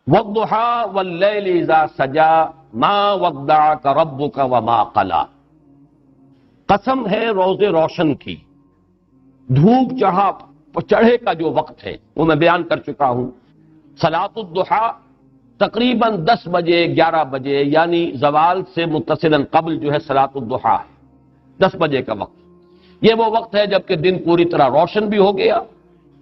والضحى واللیل اذا سجا ما ودعك ربك وما قلى، قسم ہے روز روشن کی، دھوپ چڑھے کا جو وقت ہے وہ میں بیان کر چکا ہوں۔ صلاۃ الضحیٰ تقریباً 10 بجے 11 بجے یعنی زوال سے متصلاً قبل جو ہے صلاۃ الضحیٰ ہے، 10 بجے کا وقت۔ یہ وہ وقت ہے جب کہ دن پوری طرح روشن بھی ہو گیا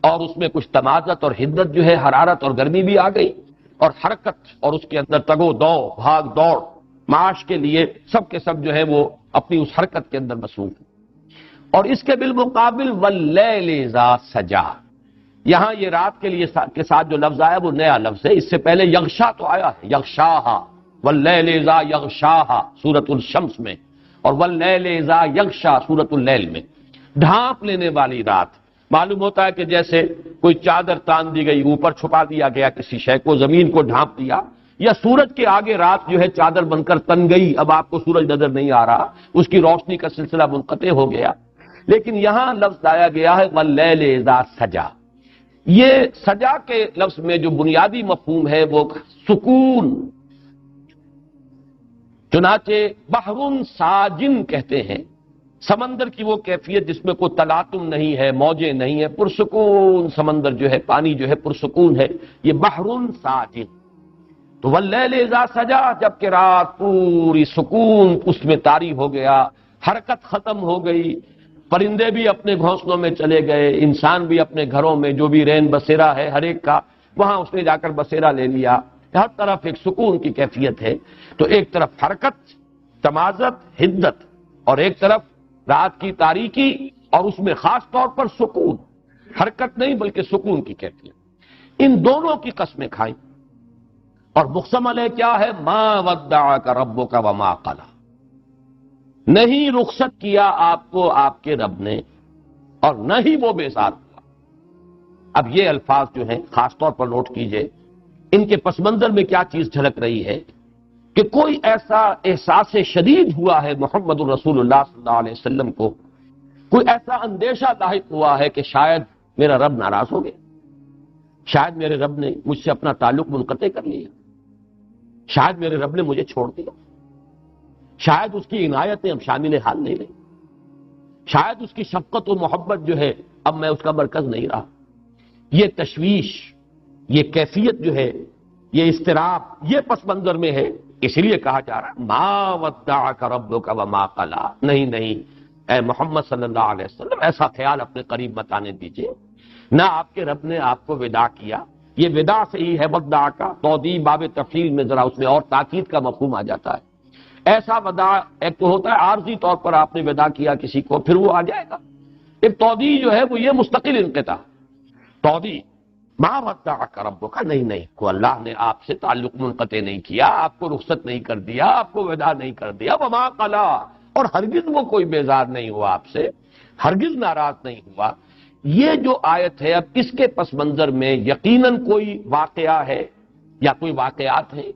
اور اس میں کچھ تمازت اور حدت جو ہے، حرارت اور گرمی بھی آ گئی، اور حرکت اور اس کے اندر تگ و دو، بھاگ دوڑ معاش کے لیے سب کے سب جو ہے وہ اپنی اس حرکت کے اندر مصروف ہیں۔ اور اس کے بالمقابل واللیل اذا سجا، یہاں یہ رات کے لیے کے ساتھ جو لفظ آیا وہ نیا لفظ ہے، اس سے پہلے یغشا تو آیا ہے، یغشاہا واللیل اذا یغشاہا سورۃ الشمس میں، اور واللیل اذا یغشا سورۃ اللیل میں، ڈھانپ لینے والی رات۔ معلوم ہوتا ہے کہ جیسے کوئی چادر تان دی گئی، اوپر چھپا دیا گیا کسی شے کو، زمین کو ڈھانپ دیا، یا سورج کے آگے رات جو ہے چادر بن کر تن گئی، اب آپ کو سورج نظر نہیں آ رہا، اس کی روشنی کا سلسلہ منقطع ہو گیا۔ لیکن یہاں لفظ آیا گیا ہے واللیل اذا سجا۔ یہ سجا کے لفظ میں جو بنیادی مفہوم ہے وہ سکون، چنانچہ بحر ساجن کہتے ہیں سمندر کی وہ کیفیت جس میں کوئی تلاطم نہیں ہے، موجیں نہیں ہے، پرسکون سمندر جو ہے، پانی جو ہے پرسکون ہے، یہ بحر ساجن۔ تو واللیل اذا سجا، جب کہ رات پوری سکون اس میں طاری ہو گیا، حرکت ختم ہو گئی، پرندے بھی اپنے گھونسلوں میں چلے گئے، انسان بھی اپنے گھروں میں جو بھی رین بسیرا ہے ہر ایک کا، وہاں اس نے جا کر بسیرا لے لیا، ہر طرف ایک سکون کی کیفیت ہے۔ تو ایک طرف حرکت، تمازت، حدت، اور ایک طرف رات کی تاریکی اور اس میں خاص طور پر سکون، حرکت نہیں بلکہ سکون کی کیفیت، ان دونوں کی قسمیں کھائیں۔ اور مقسم علیہ کیا ہے؟ ما ودعک ربک وما قلی، نہیں رخصت کیا آپ کو آپ کے رب نے اور نہ ہی وہ بیزار ہوا۔ اب یہ الفاظ جو ہیں خاص طور پر نوٹ کیجئے، ان کے پس منظر میں کیا چیز جھلک رہی ہے کہ کوئی ایسا احساس شدید ہوا ہے محمد الرسول اللہ صلی اللہ علیہ وسلم کو، کوئی ایسا اندیشہ لاحق ہوا ہے کہ شاید میرا رب ناراض ہو گیا، شاید میرے رب نے مجھ سے اپنا تعلق منقطع کر لیا، شاید میرے رب نے مجھے چھوڑ دیا، شاید اس کی عنایتیں اب شامل حال نہیں رہی، شاید اس کی شفقت و محبت جو ہے اب میں اس کا مرکز نہیں رہا۔ یہ تشویش، یہ کیفیت جو ہے، یہ اضطراب، یہ پس منظر میں ہے، اس لیے کہا جا رہا ہے ما ودعک ربک وما قلی، نہیں اے محمد صلی اللہ علیہ وسلم ایسا خیال اپنے قریب مت آنے دیجئے، نہ آپ کے رب نے آپ کو وداع کیا۔ یہ وداع سے ہی ہے وداع کا توضیح باب تفصیل میں ذرا اس میں اور تاکید کا مفہوم آ جاتا ہے۔ ایسا وداع ایک تو ہوتا ہے عارضی طور پر آپ نے وداع کیا کسی کو، پھر وہ آ جائے گا۔ ایک توضیح جو ہے وہ یہ مستقل انقطاع، توضیح ما ودعک ربک، نہیں کو اللہ نے آپ سے تعلق منقطع نہیں کیا، آپ کو رخصت نہیں کر دیا، آپ کو وداع نہیں کر دیا، وما قلی، اور ہرگز وہ کوئی بیزار نہیں ہوا آپ سے، ہرگز ناراض نہیں ہوا۔ یہ جو آیت ہے اب اس کے پس منظر میں یقیناً کوئی واقعہ ہے یا کوئی واقعات ہیں،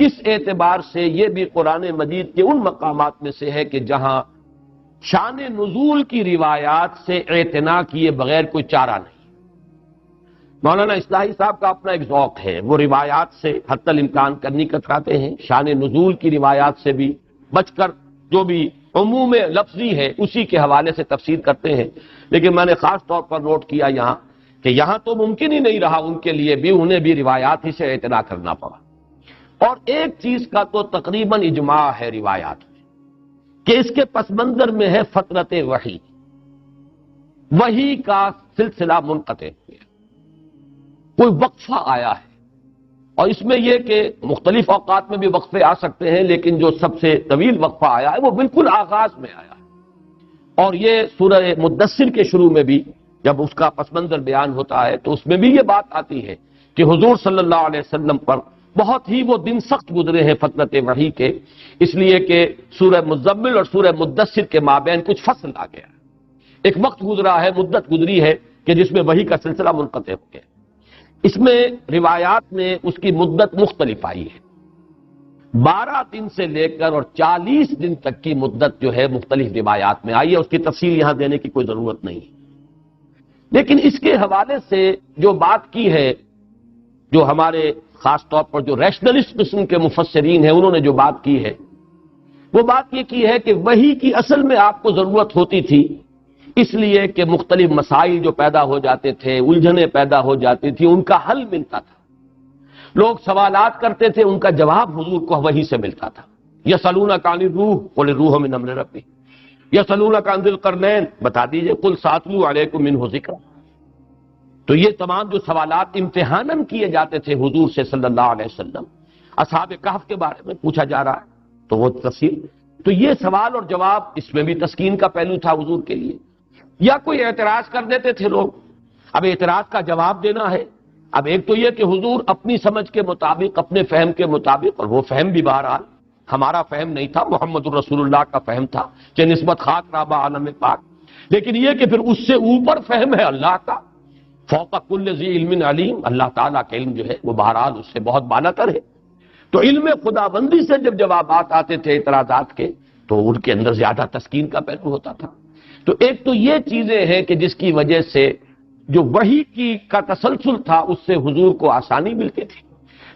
اس اعتبار سے یہ بھی قرآن مجید کے ان مقامات میں سے ہے کہ جہاں شان نزول کی روایات سے اعتنا کیے بغیر کوئی چارہ نہیں۔ مولانا اصلاحی صاحب کا اپنا ایک ذوق ہے، وہ روایات سے حتی الامکان کرنی کتراتے ہیں، شان نزول کی روایات سے بھی بچ کر جو بھی عموم لفظی ہے اسی کے حوالے سے تفسیر کرتے ہیں، لیکن میں نے خاص طور پر نوٹ کیا یہاں کہ یہاں تو ممکن ہی نہیں رہا ان کے لیے بھی، انہیں بھی روایات ہی سے اعتنا کرنا پڑا۔ اور ایک چیز کا تو تقریباً اجماع ہے روایات میں کہ اس کے پس منظر میں ہے فترت وحی کا سلسلہ منقطع ہو گیا، کوئی وقفہ آیا ہے، اور اس میں یہ کہ مختلف اوقات میں بھی وقفے آ سکتے ہیں، لیکن جو سب سے طویل وقفہ آیا ہے وہ بالکل آغاز میں آیا ہے۔ اور یہ سورہ مدثر کے شروع میں بھی جب اس کا پس منظر بیان ہوتا ہے تو اس میں بھی یہ بات آتی ہے کہ حضور صلی اللہ علیہ وسلم پر بہت ہی وہ دن سخت گزرے ہیں فترت وحی کے، اس لیے کہ سورہ مزمل اور سورہ مدثر کے مابین کچھ فصل آ گیا، ایک وقت گزرا ہے، مدت گزری ہے کہ جس میں وحی کا سلسلہ منقطع ہو گیا۔ اس میں روایات میں اس کی مدت مختلف آئی ہے، 12 دن سے لے کر اور 40 دن تک کی مدت جو ہے مختلف روایات میں آئی ہے، اس کی تفصیل یہاں دینے کی کوئی ضرورت نہیں، لیکن اس کے حوالے سے جو بات کی ہے، جو ہمارے خاص طور پر جو ریشنلسٹ قسم کے مفسرین ہیں انہوں نے جو بات کی ہے وہ بات یہ کی ہے کہ وحی کی اصل میں آپ کو ضرورت ہوتی تھی اس لیے کہ مختلف مسائل جو پیدا ہو جاتے تھے، الجھنیں پیدا ہو جاتی تھی، ان کا حل ملتا تھا، لوگ سوالات کرتے تھے، ان کا جواب حضور کو وحی سے ملتا تھا۔ یسألونک عن الروح قل الروح من امر ربی، یسألونک عن ذی القرنین بتا دیجئے قل ساتلو علیکم منہ ذکرا۔ تو یہ تمام جو سوالات امتحاناً کیے جاتے تھے حضور سے صلی اللہ علیہ وسلم، اصحاب کہف کے بارے میں پوچھا جا رہا ہے تو وہ تفصیل، تو یہ سوال اور جواب اس میں بھی تسکین کا پہلو تھا حضور کے لیے۔ یا کوئی اعتراض کر دیتے تھے لوگ، اب اعتراض کا جواب دینا ہے۔ اب ایک تو یہ کہ حضور اپنی سمجھ کے مطابق، اپنے فہم کے مطابق، اور وہ فہم بھی بہرحال ہمارا فہم نہیں تھا، محمد الرسول اللہ کا فہم تھا کہ نسبت خاک رابع عالم پاک، لیکن یہ کہ پھر اس سے اوپر فہم ہے اللہ کا، فوق کل ذی علم علیم، اللہ تعالیٰ کا علم جو ہے وہ بہرحال اس سے بہت بالاتر ہے۔ تو علم خدا بندی سے جب جوابات آتے تھے اعتراضات کے تو ان کے اندر زیادہ تسکین کا پہلو ہوتا تھا۔ تو ایک تو یہ چیزیں ہیں کہ جس کی وجہ سے جو وحی کی کا تسلسل تھا اس سے حضور کو آسانی ملتی تھی،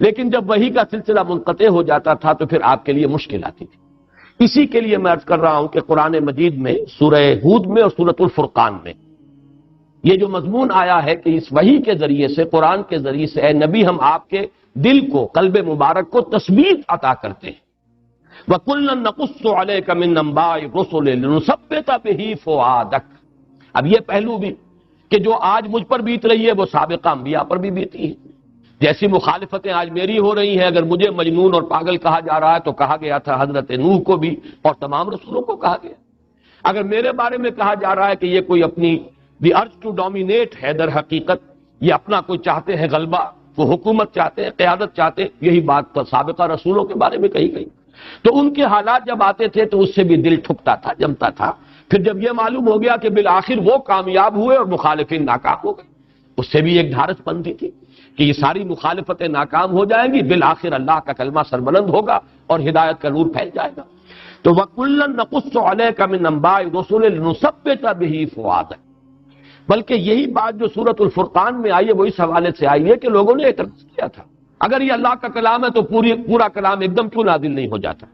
لیکن جب وحی کا سلسلہ منقطع ہو جاتا تھا تو پھر آپ کے لیے مشکل آتی تھی۔ اسی کے لیے میں عرض کر رہا ہوں کہ قرآن مجید میں سورہ ہود میں اور سورۃ الفرقان میں یہ جو مضمون آیا ہے کہ اس وحی کے ذریعے سے، قرآن کے ذریعے سے، اے نبی ہم آپ کے دل کو، قلب مبارک کو تثبیت عطا کرتے ہیں۔ وَكُلًّا نَقُصُّ عَلَيْكَ مِنْ أَنْبَاءِ الرُّسُلِ لِنُثَبِّتَ بِهِ فُؤَادَكَ۔ اب یہ پہلو بھی کہ جو آج مجھ پر بیت رہی ہے وہ سابقہ انبیاء پر بھی بیتی ہے۔ جیسی مخالفتیں آج میری ہو رہی ہیں، اگر مجھے مجنون اور پاگل کہا جا رہا ہے تو کہا گیا تھا حضرت نوح کو بھی اور تمام رسولوں کو کہا گیا۔ اگر میرے بارے میں کہا جا رہا ہے کہ یہ کوئی اپنی دی ارج ٹو ڈومینیٹ ہے، در حقیقت یہ اپنا کوئی چاہتے ہیں غلبہ، وہ حکومت چاہتے ہیں، قیادت چاہتے ہیں، یہی بات تو سابقہ رسولوں کے بارے میں کہی گئی۔ تو ان کے حالات جب آتے تھے تو اس سے بھی دل ٹھکتا تھا، جمتا تھا۔ پھر جب یہ معلوم ہو گیا کہ بالآخر وہ کامیاب ہوئے اور مخالفین ناکام ہو گئے، اس سے بھی ایک دھارس بندی تھی کہ یہ ساری مخالفتیں ناکام ہو جائیں گی، بالآخر اللہ کا کلمہ سربلند ہوگا اور ہدایت کا نور پھیل جائے گا۔ تو وَكُلًّا نَقُصُّ عَلَيْكَ مِنْ أَنْبَاءِ الرُّسُلِ لِنُثَبِّتَ بِهِ فُؤَادَكَ۔ بلکہ یہی بات جو سورۃ الفرقان میں آئی ہے وہ اس حوالے سے آئی ہے کہ لوگوں نے اعتراض کیا تھا، اگر یہ اللہ کا کلام ہے تو پورا کلام ایک دم کیوں نازل نہیں ہو جاتا؟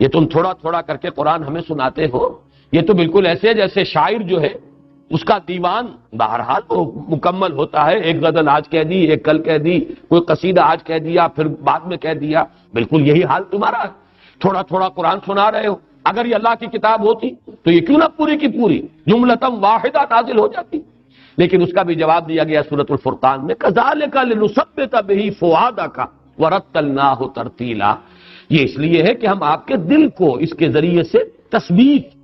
یہ تم تھوڑا تھوڑا کر کے قرآن ہمیں سناتے ہو، یہ تو بالکل ایسے جیسے شاعر جو ہے اس کا دیوان بہرحال وہ مکمل ہوتا ہے، ایک غزل آج کہہ دی، ایک کل کہہ دی، کوئی قصیدہ آج کہہ دیا پھر بعد میں کہہ دیا، بالکل یہی حال تمہارا ہے، تھوڑا تھوڑا قرآن سنا رہے ہو۔ اگر یہ اللہ کی کتاب ہوتی تو یہ کیوں نہ پوری کی پوری جملتم واحدہ نازل ہو جاتی؟ لیکن اس کا بھی جواب دیا گیا سورۃ الفرقان میں، کذالک لنثبت بہ فؤادک ورتلناہ ترتیلا۔ یہ اس لیے ہے کہ ہم آپ کے دل کو اس کے ذریعے سے تثبیت،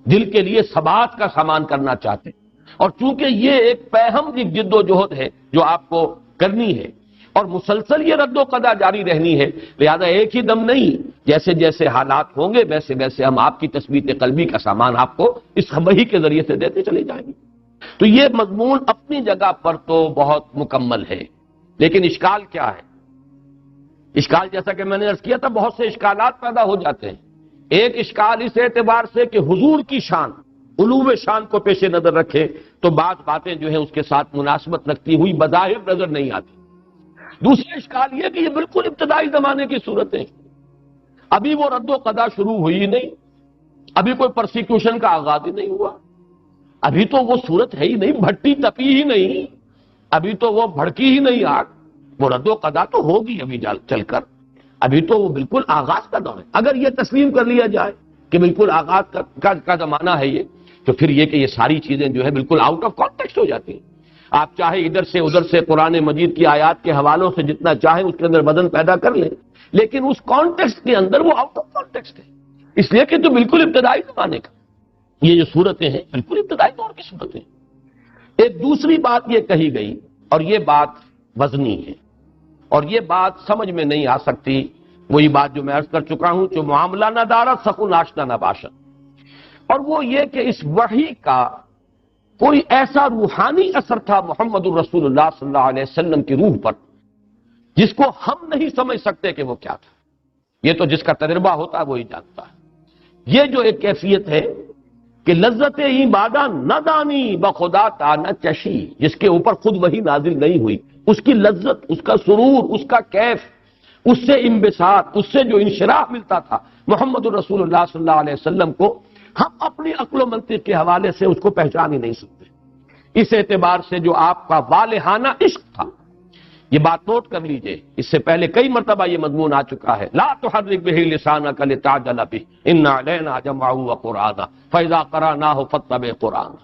دل کے لیے ثبات کا سامان کرنا چاہتے ہیں، اور چونکہ یہ ایک پیہم جد و جہد ہے جو آپ کو کرنی ہے اور مسلسل یہ رد و قدا جاری رہنی ہے، لہذا ایک ہی دم نہیں، جیسے جیسے حالات ہوں گے ویسے ویسے ہم آپ کی تثبیت قلبی کا سامان آپ کو اس وحی کے ذریعے سے دیتے چلے جائیں گے۔ تو یہ مضمون اپنی جگہ پر تو بہت مکمل ہے، لیکن اشکال کیا ہے؟ اشکال جیسا کہ میں نے عرض کیا تھا بہت سے اشکالات پیدا ہو جاتے ہیں۔ ایک اشکال اس اعتبار سے کہ حضور کی شان، علو شان کو پیش نظر رکھے تو بعض باتیں جو ہیں اس کے ساتھ مناسبت رکھتی ہوئی بظاہر نظر نہیں آتی۔ دوسرا اشکال یہ کہ یہ بالکل ابتدائی زمانے کی صورتیں، ابھی وہ رد و قدا شروع ہوئی نہیں، ابھی کوئی پرسیکیوشن کا آغاز ہی نہیں ہوا، ابھی تو وہ صورت ہے ہی نہیں، بھٹی تپی ہی نہیں، ابھی تو وہ بھڑکی ہی نہیں آگ، وہ رد و قدا تو ہوگی ابھی چل کر، ابھی تو وہ بالکل آغاز کا دور ہے۔ اگر یہ تسلیم کر لیا جائے کہ بالکل آغاز کا زمانہ ہے یہ، تو پھر یہ کہ یہ ساری چیزیں جو ہے بالکل آؤٹ آف کانٹیکسٹ ہو جاتی ہیں۔ آپ چاہے ادھر سے ادھر سے قرآن مجید کی آیات کے حوالوں سے جتنا چاہیں اس کے اندر وزن پیدا کر لیں، لیکن اس کانٹیکسٹ کے اندر وہ آؤٹ آف کانٹیکسٹ ہے، اس لیے کہ تو بالکل ابتدائی زمانے کا یہ جو صورتیں ہیں بالکل ابتدائی دور کی صورتیں۔ ایک دوسری بات یہ کہی گئی اور یہ بات وزنی ہے اور یہ بات سمجھ میں نہیں آ سکتی، وہی بات جو میں عرض کر چکا ہوں، جو معاملہ نہ دارت سخن آشنا نہ باشد، اور وہ یہ کہ اس وحی کا کوئی ایسا روحانی اثر تھا محمد الرسول اللہ صلی اللہ علیہ وسلم کی روح پر جس کو ہم نہیں سمجھ سکتے کہ وہ کیا تھا، یہ تو جس کا تجربہ ہوتا ہے وہی جانتا ہے۔ یہ جو ایک کیفیت ہے کہ لذت عبادہ نہ دانی بخدا تا نہ چشی، جس کے اوپر خود وہی نازل نہیں ہوئی اس کی لذت، اس کا سرور، اس کا کیف، اس سے انبساط، اس سے جو انشراح ملتا تھا محمد الرسول اللہ صلی اللہ علیہ وسلم کو، ہم اپنی عقل و منطق کے حوالے سے اس کو پہچان ہی نہیں سکتے۔ اس اعتبار سے جو آپ کا والہانہ عشق تھا، یہ بات نوٹ کر لیجئے، اس سے پہلے کئی مرتبہ یہ مضمون آ چکا ہے، لا تحرک بہ لسانک لتعجل بہ ان علینا جمعہ وقرآنہ فاذا قرأناہ فاتبع قرآنہ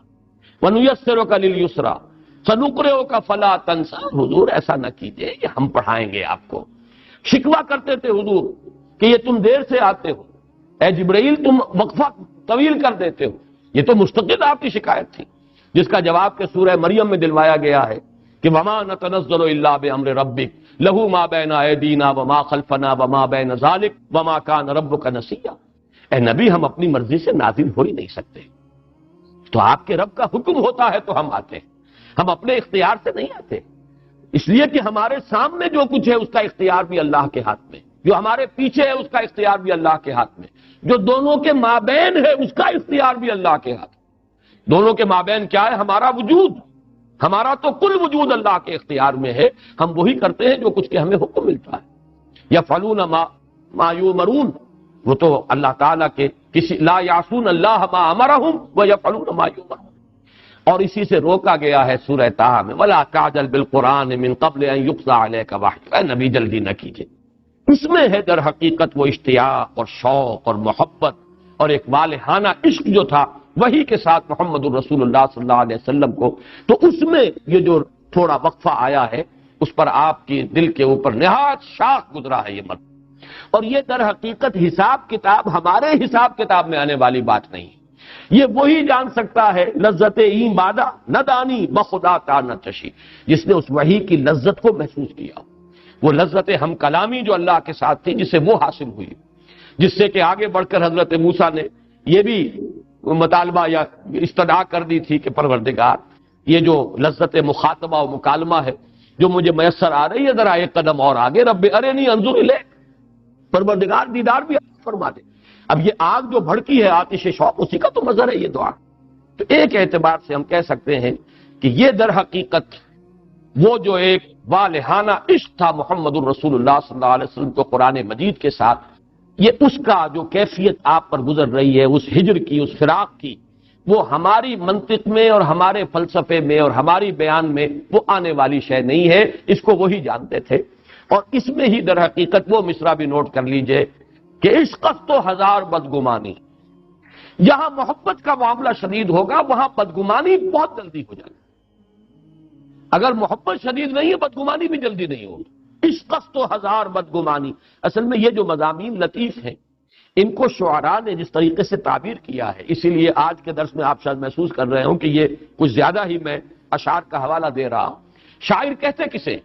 ونیسرک للیسریٰ سنقرئک فلا تنسیٰ۔ حضور ایسا نہ کیجئے، یہ ہم پڑھائیں گے آپ کو۔ شکوہ کرتے تھے حضور کہ یہ تم دیر سے آتے ہو، اے جبرائیل تم وقفہ طویل کر دیتے ہو، یہ تو مستقل آپ کی شکایت تھی، جس کا جواب کہ سورہ مریم میں دلوایا گیا ہے کہ وما نتنزل الا بامر ربک لہ ما بین ایدینا وما خلفنا وما بین ذلک وما کان ربک نسیا۔ اے نبی، ہم اپنی مرضی سے نازل ہو ہی نہیں سکتے، تو آپ کے رب کا حکم ہوتا ہے تو ہم آتے ہیں، ہم اپنے اختیار سے نہیں آتے، اس لیے کہ ہمارے سامنے جو کچھ ہے اس کا اختیار بھی اللہ کے ہاتھ میں، جو ہمارے پیچھے ہے اس کا اختیار بھی اللہ کے ہاتھ میں، جو دونوں کے مابین ہے اس کا اختیار بھی اللہ کے ہاتھ میں۔ دونوں کے مابین کیا ہے؟ ہمارا وجود، ہمارا تو کل وجود اللہ کے اختیار میں ہے، ہم وہی کرتے ہیں جو کچھ کہ ہمیں حکم ملتا ہے۔ یفعلون ما یؤمرون، وہ تو اللہ تعالیٰ کے کسی لا یعصون اللہ ما امرہم ویفعلون ما یؤمرون، اور اسی سے روکا گیا ہے سورہ طٰہٰ میں وَلَا تَعْجَلْ بِالْقُرْآنِ مِن قَبْلِ أَن يُقْضَىٰ عَلَيْكَ وَحْيُهُ۔ اے نبی جلدی نہ کیجئے، اس میں ہے در حقیقت وہ اشتیاق اور شوق اور محبت اور ایک والہانہ عشق جو تھا وہی کے ساتھ محمد الرسول اللہ صلی اللہ علیہ وسلم کو، تو اس میں یہ جو تھوڑا وقفہ آیا ہے اس پر آپ کی دل کے اوپر نہایت شاخ گزرا ہے یہ مرد، اور یہ در حقیقت حساب کتاب ہمارے حساب کتاب میں آنے والی بات نہیں، یہ وہی جان سکتا ہے لذت این بادہ نہ دانی بخدا تا نہ چشی، جس نے اس وحی کی لذت کو محسوس کیا، وہ لذت ہم کلامی جو اللہ کے ساتھ تھی جسے وہ حاصل ہوئی، جس سے کہ آگے بڑھ کر حضرت موسیٰ نے یہ بھی مطالبہ یا استدعا کر دی تھی کہ پروردگار یہ جو لذت مخاطبہ و مکالمہ ہے جو مجھے میسر آ رہی ہے، ذرا ایک قدم اور آگے، رب ارنی انظر الیک، پروردگار دیدار بھی فرما دے۔ اب یہ آگ جو بھڑکی ہے آتش شوق، اسی کا تو مظہر ہے یہ دعا۔ تو ایک اعتبار سے ہم کہہ سکتے ہیں کہ یہ در حقیقت وہ جو ایک والہانہ عشق تھا محمد الرسول اللہ صلی اللہ علیہ وسلم کو قرآن مجید کے ساتھ، یہ اس کا جو کیفیت آپ پر گزر رہی ہے اس ہجر کی، اس فراق کی، وہ ہماری منطق میں اور ہمارے فلسفے میں اور ہماری بیان میں وہ آنے والی شے نہیں ہے، اس کو وہی جانتے تھے۔ اور اس میں ہی در حقیقت وہ مصرع بھی نوٹ کر لیجئے کہ عشق تو ہزار بدگمانی، جہاں محبت کا معاملہ شدید ہوگا وہاں بدگمانی بہت جلدی ہو جائے گی، اگر محبت شدید نہیں ہے بدگمانی بھی جلدی نہیں ہوگی۔ عشق تو ہزار بدگمانی، اصل میں یہ جو مضامین لطیف ہیں ان کو شعراء نے جس طریقے سے تعبیر کیا ہے، اسی لیے آج کے درس میں آپ شاید محسوس کر رہے ہوں کہ یہ کچھ زیادہ ہی میں اشعار کا حوالہ دے رہا ہوں۔ شاعر کہتے کسے؟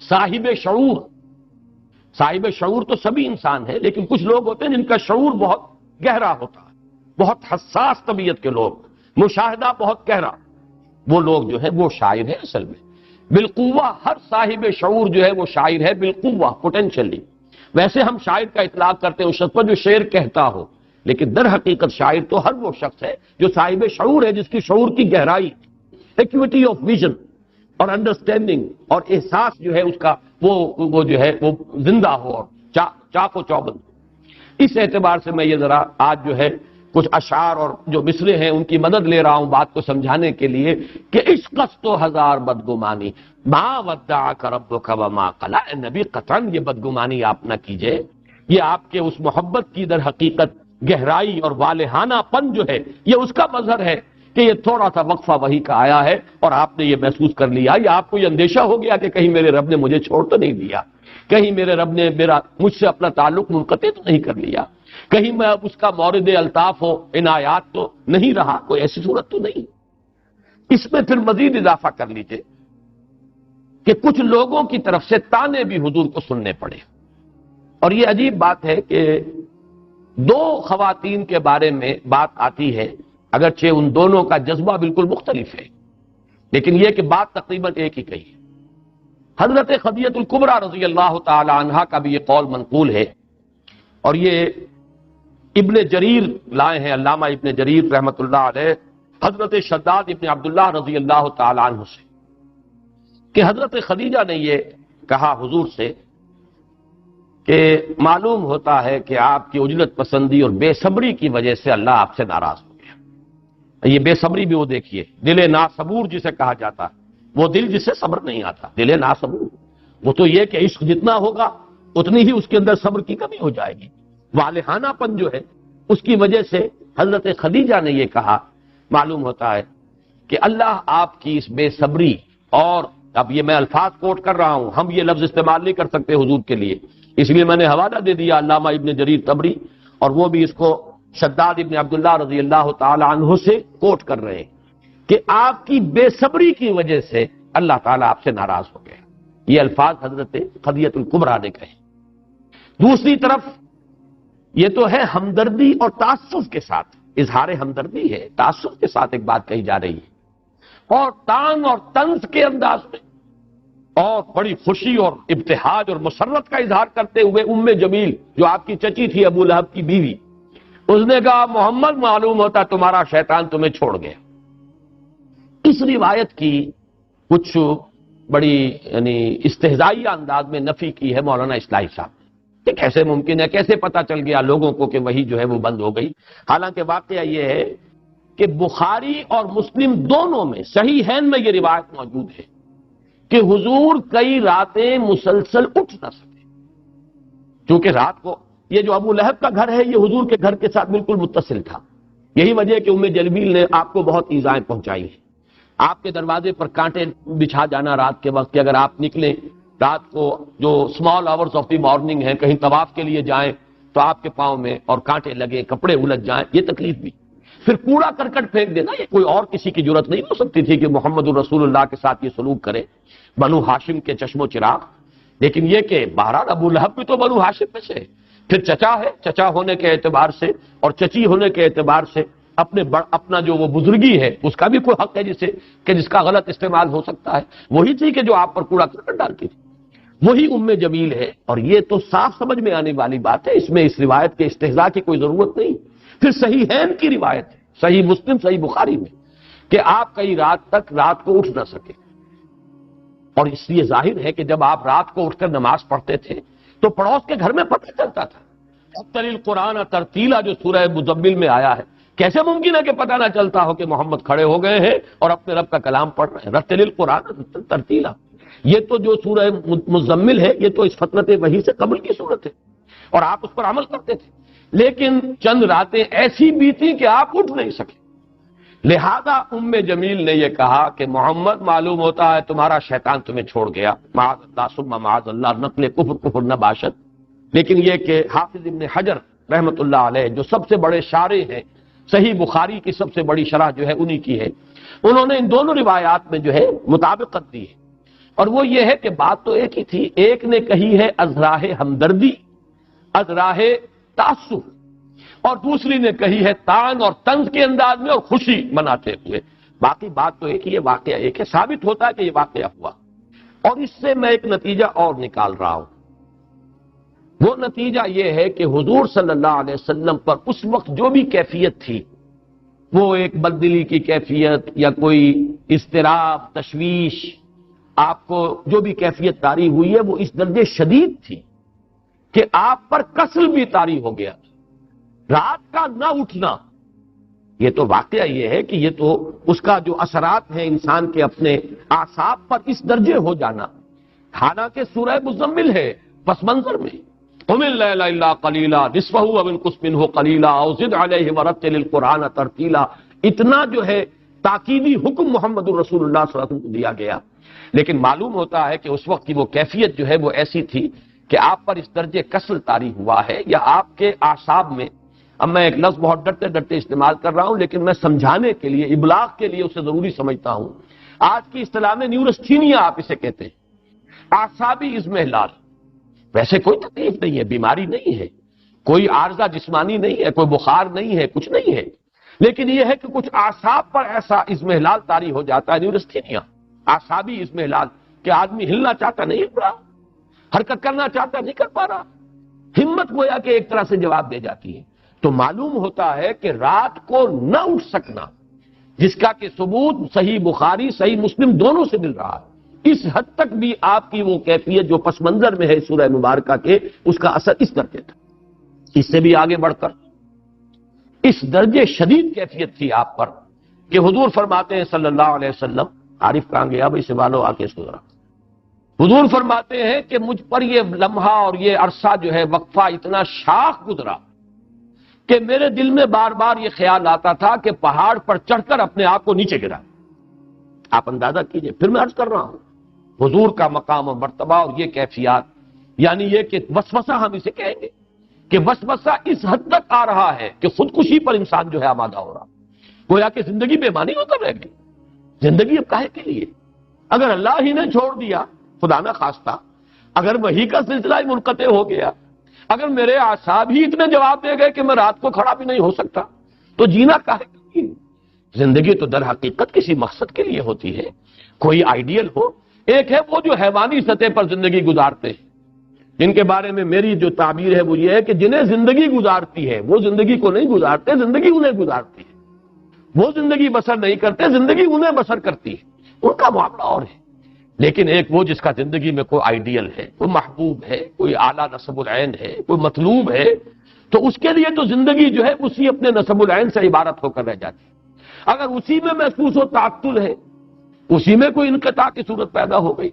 صاحب شعور۔ صاحب شعور تو سبھی انسان ہیں، لیکن کچھ لوگ ہوتے ہیں جن کا شعور بہت گہرا ہوتا ہے، بہت حساس طبیعت کے لوگ، مشاہدہ بہت گہرا، وہ لوگ جو ہے وہ شاعر ہے اصل میں۔ بالقوہ ہر صاحب شعور جو ہے وہ شاعر ہے، بالقوہ پوٹینشلی۔ ویسے ہم شاعر کا اطلاق کرتے ہیں اس شخص پر جو شعر کہتا ہو، لیکن در حقیقت شاعر تو ہر وہ شخص ہے جو صاحب شعور ہے، جس کی شعور کی گہرائی، ایکویٹی آف ویژن اور انڈرسٹینڈنگ اور احساس جو ہے اس کا وہ جو ہے وہ زندہ ہو اور چاق و چوبند۔ اس اعتبار سے میں یہ ذرا آج جو ہے کچھ اشعار اور جو مصرے ہیں ان کی مدد لے رہا ہوں بات کو سمجھانے کے لیے کہ عشق تو ہزار بدگمانی ما ودعک ربک وما قلی۔ اے نبی قطعاً یہ بدگمانی آپ نہ کیجئے، یہ آپ کے اس محبت کی در حقیقت گہرائی اور والہانہ پن جو ہے یہ اس کا مظہر ہے کہ یہ تھوڑا سا وقفہ وحی کا آیا ہے اور آپ نے یہ محسوس کر لیا، یا آپ کو یہ اندیشہ ہو گیا کہ کہیں میرے رب نے مجھے چھوڑ تو نہیں دیا، کہیں میرے رب نے مجھ سے اپنا تعلق منقطع تو نہیں کر لیا، کہیں میں اب اس کا مورد الطاف ہو عنایات تو نہیں رہا، کوئی ایسی صورت تو نہیں۔ اس میں پھر مزید اضافہ کر لیجئے کہ کچھ لوگوں کی طرف سے طعنے بھی حضور کو سننے پڑے، اور یہ عجیب بات ہے کہ دو خواتین کے بارے میں بات آتی ہے، اگرچہ ان دونوں کا جذبہ بالکل مختلف ہے، لیکن یہ کہ بات تقریباً ایک ہی کہی ہے۔ حضرت خدیجہ الکبریٰ رضی اللہ تعالی عنہا کا بھی یہ قول منقول ہے، اور یہ ابن جریر لائے ہیں، علامہ ابن جریر رحمۃ اللہ علیہ، حضرت شداد ابن عبداللہ رضی اللہ تعالی عنہ سے کہ حضرت خدیجہ نے یہ کہا حضور سے کہ معلوم ہوتا ہے کہ آپ کی عجلت پسندی اور بے صبری کی وجہ سے اللہ آپ سے ناراض ہو گیا۔ یہ بے صبری بھی وہ دیکھیے، دل ناصبور جسے کہا جاتا ہے، وہ دل جسے صبر نہیں آتا، دل ناصبور، وہ تو یہ کہ عشق جتنا ہوگا اتنی ہی اس کے اندر صبر کی کمی ہو جائے گی، والہانہ پن جو ہے اس کی وجہ سے حضرت خدیجہ نے یہ کہا معلوم ہوتا ہے کہ اللہ آپ کی اس بے صبری، اور اب یہ میں الفاظ کوٹ کر رہا ہوں، ہم یہ لفظ استعمال نہیں کر سکتے حضور کے لیے، اس لیے میں نے حوالہ دے دیا علامہ ابن جریر طبری، اور وہ بھی اس کو شداد ابن عبداللہ رضی اللہ تعالی عنہ سے کوٹ کر رہے ہیں کہ آپ کی بے صبری کی وجہ سے اللہ تعالیٰ آپ سے ناراض ہو گیا۔ یہ الفاظ حضرت خدیجہ الکبریٰ نے کہے۔ دوسری طرف یہ تو ہے ہمدردی اور تعصب کے ساتھ، اظہار ہمدردی ہے، تعصب کے ساتھ ایک بات کہی جا رہی ہے، اور طعن اور طنز کے انداز میں، اور بڑی خوشی اور ابتہاج اور مسرت کا اظہار کرتے ہوئے ام جمیل جو آپ کی چچی تھی ابو لہب کی بیوی، اس نے کہا محمد معلوم ہوتا تمہارا شیطان تمہیں چھوڑ گیا۔ اس روایت کی کچھ بڑی استہزائی انداز میں نفی کی ہے مولانا اصلاحی صاحب کہ کیسے ممکن ہے، کیسے پتا چل گیا لوگوں کو کہ وہی جو ہے وہ بند ہو گئی۔ حالانکہ واقعہ یہ ہے کہ بخاری اور مسلم دونوں میں صحیحین میں یہ روایت موجود ہے کہ حضور کئی راتیں مسلسل اٹھ نہ سکے، چونکہ رات کو یہ جو ابو لہب کا گھر ہے یہ حضور کے گھر کے ساتھ بالکل متصل تھا، یہی وجہ ہے کہ ام جمیل نے آپ کو بہت ایذائیں پہنچائی ہیں۔ آپ کے دروازے پر کانٹے بچھا جانا رات کے وقت کہ اگر آپ نکلیں رات کو جو small hours of the morning ہیں، کہیں طواف کے لیے جائیں تو آپ کے پاؤں میں اور کانٹے لگے، کپڑے الجھ جائیں، یہ تکلیف بھی۔ پھر کوڑا کرکٹ پھینک دینا، یہ کوئی اور کسی کی جرت نہیں ہو سکتی تھی کہ محمد الرسول اللہ کے ساتھ یہ سلوک کرے، بنو ہاشم کے چشم و چراغ۔ لیکن یہ کہ بہرحال ابو لہب بھی تو بنو ہاشم میں سے، پھر چچا ہے، چچا ہونے کے اعتبار سے اور چچی ہونے کے اعتبار سے اپنا جو وہ بزرگی ہے اس کا بھی کوئی حق ہے جس کا غلط استعمال ہو سکتا ہے۔ وہی تھی کہ جو آپ پر کوڑا کرکٹ ڈالتی تھی، وہی ام جمیل ہے، اور یہ تو صاف سمجھ میں آنے والی بات ہے، اس میں اس روایت کے استہزاء کی کوئی ضرورت نہیں۔ پھر صحیحین کی روایت ہے، صحیح مسلم صحیح بخاری میں، کہ آپ کئی رات تک رات کو اٹھ نہ سکے، اور اس لیے ظاہر ہے کہ جب آپ رات کو اٹھ کر نماز پڑھتے تھے تو پڑوس کے گھر میں پتہ چلتا تھا۔ رتل القرآن ترتیلا جو سورہ مزمل میں آیا ہے، کیسے ممکن ہے کہ پتہ نہ چلتا ہو کہ محمد کھڑے ہو گئے ہیں اور اپنے رب کا کلام پڑھ رہے ہیں؟ رتل القرآن ترتیلا، یہ تو جو سورہ مزمل ہے یہ تو اس فترت وحی سے قبل کی صورت ہے، اور آپ اس پر عمل کرتے تھے، لیکن چند راتیں ایسی بیتی کہ آپ اٹھ نہیں سکے۔ لہذا ام جمیل نے یہ کہا کہ محمد معلوم ہوتا ہے تمہارا شیطان تمہیں چھوڑ گیا، معاذ اللہ ثم معاذ اللہ، نقل کفر نہ باشد۔ لیکن یہ کہ حافظ ابن حجر رحمت اللہ علیہ جو سب سے بڑے شارح ہیں، صحیح بخاری کی سب سے بڑی شرح جو ہے انہی کی ہے، انہوں نے ان دونوں روایات میں جو ہے مطابقت دی ہے، اور وہ یہ ہے کہ بات تو ایک ہی تھی، ایک نے کہی ہے از راہ ہمدردی، از راہ تعصب، اور دوسری نے کہی ہے طعن اور طنز کے انداز میں اور خوشی مناتے ہوئے۔ باقی بات تو ایک ہی ہے، واقعہ ایک ہے، ثابت ہوتا ہے کہ یہ واقعہ ہوا۔ اور اس سے میں ایک نتیجہ اور نکال رہا ہوں، وہ نتیجہ یہ ہے کہ حضور صلی اللہ علیہ وسلم پر اس وقت جو بھی کیفیت تھی، وہ ایک بددلی کی کیفیت یا کوئی اضطراب، تشویش، آپ کو جو بھی کیفیت طاری ہوئی ہے وہ اس درجے شدید تھی کہ آپ پر کسل بھی طاری ہو گیا، رات کا نہ اٹھنا۔ یہ تو واقعہ یہ ہے کہ یہ تو اس کا جو اثرات ہیں انسان کے اپنے اعصاب پر اس درجے ہو جانا، حالانکہ سورہ مزمل ہے پس منظر میں، قم اللیل الا قلیلا نصفہ او انقص منہ قلیلا او زد علیہ ورتل القرآن ترتیلا، اتنا جو ہے تاکیدی حکم محمد الرسول اللہ صلی اللہ علیہ وسلم کو دیا گیا۔ لیکن معلوم ہوتا ہے کہ اس وقت کی وہ کیفیت جو ہے وہ ایسی تھی کہ آپ پر اس درجے کسل طاری ہوا ہے، یا آپ کے اعصاب میں، اب میں ایک لفظ بہت ڈرتے ڈرتے استعمال کر رہا ہوں لیکن میں سمجھانے کے لیے، ابلاغ کے لیے اسے ضروری سمجھتا ہوں، آج کی اصطلاح میں نیورستھینیا آپ اسے کہتے ہیں، اعصابی اضمحلال۔ ویسے کوئی تکلیف نہیں ہے، بیماری نہیں ہے، کوئی عارضہ جسمانی نہیں ہے، کوئی بخار نہیں ہے، کچھ نہیں ہے، لیکن یہ ہے کہ کچھ اعصاب پر ایسا اضمحلال طاری ہو جاتا ہے، نیورستھینیا، اعصابی اضمحلال، کہ آدمی ہلنا چاہتا نہیں ہل رہا، حرکت کرنا چاہتا نہیں کر پا رہا، ہمت گویا کہ ایک طرح سے جواب دے جاتی ہے۔ تو معلوم ہوتا ہے کہ رات کو نہ اٹھ سکنا، جس کا کہ ثبوت صحیح بخاری صحیح مسلم دونوں سے مل رہا ہے، اس حد تک بھی آپ کی وہ کیفیت جو پس منظر میں ہے سورہ مبارکہ کے، اس کا اثر اس درجے تھا۔ اس سے بھی آگے بڑھ کر اس درجے شدید کیفیت تھی آپ پر کہ حضور فرماتے ہیں صلی اللہ علیہ وسلم، عارف کہاں گیا بھائی سوالو آ کے اس کو ذرا، حضور فرماتے ہیں کہ مجھ پر یہ لمحہ اور یہ عرصہ جو ہے وقفہ اتنا شاخ گزرا کہ میرے دل میں بار بار یہ خیال آتا تھا کہ پہاڑ پر چڑھ کر اپنے آپ کو نیچے گرا۔ آپ اندازہ کیجئے، پھر میں عرض کر رہا ہوں حضور کا مقام اور مرتبہ اور یہ کیفیات، یعنی یہ کہ وسوسہ ہم اسے کہیں گے کہ وسوسہ اس حد تک آ رہا ہے کہ خودکشی پر انسان جو ہے آمادہ ہو رہا، گویا کہ زندگی بے معنی ہو کر رہ گئی۔ زندگی اب کاہے کے لیے؟ اگر اللہ ہی نے چھوڑ دیا، خدا نہ خواستہ اگر وحی کا سلسلہ ہی منقطع ہو گیا، اگر میرے اعصاب ہی اتنے جواب دے گئے کہ میں رات کو کھڑا بھی نہیں ہو سکتا، تو جینا کاہے کے لیے؟ زندگی تو در حقیقت کسی مقصد کے لیے ہوتی ہے، کوئی آئیڈیل ہو۔ ایک ہے وہ جو حیوانی سطح پر زندگی گزارتے ہیں، جن کے بارے میں میری جو تعبیر ہے وہ یہ ہے کہ جنہیں زندگی گزارتی ہے وہ زندگی کو نہیں گزارتے، زندگی انہیں گزارتی ہے۔ وہ زندگی بسر نہیں کرتے، زندگی انہیں بسر کرتی ہے، ان کا معاملہ اور ہے۔ لیکن ایک وہ جس کا زندگی میں کوئی آئیڈیل ہے، کوئی محبوب ہے، کوئی اعلیٰ نصب العین ہے، کوئی مطلوب ہے، تو اس کے لیے تو زندگی جو ہے اسی اپنے نصب العین سے عبارت ہو کر رہ جاتی ہے۔ اگر اسی میں محسوس و تعطل ہے، اسی میں کوئی انقطاع کی صورت پیدا ہو گئی،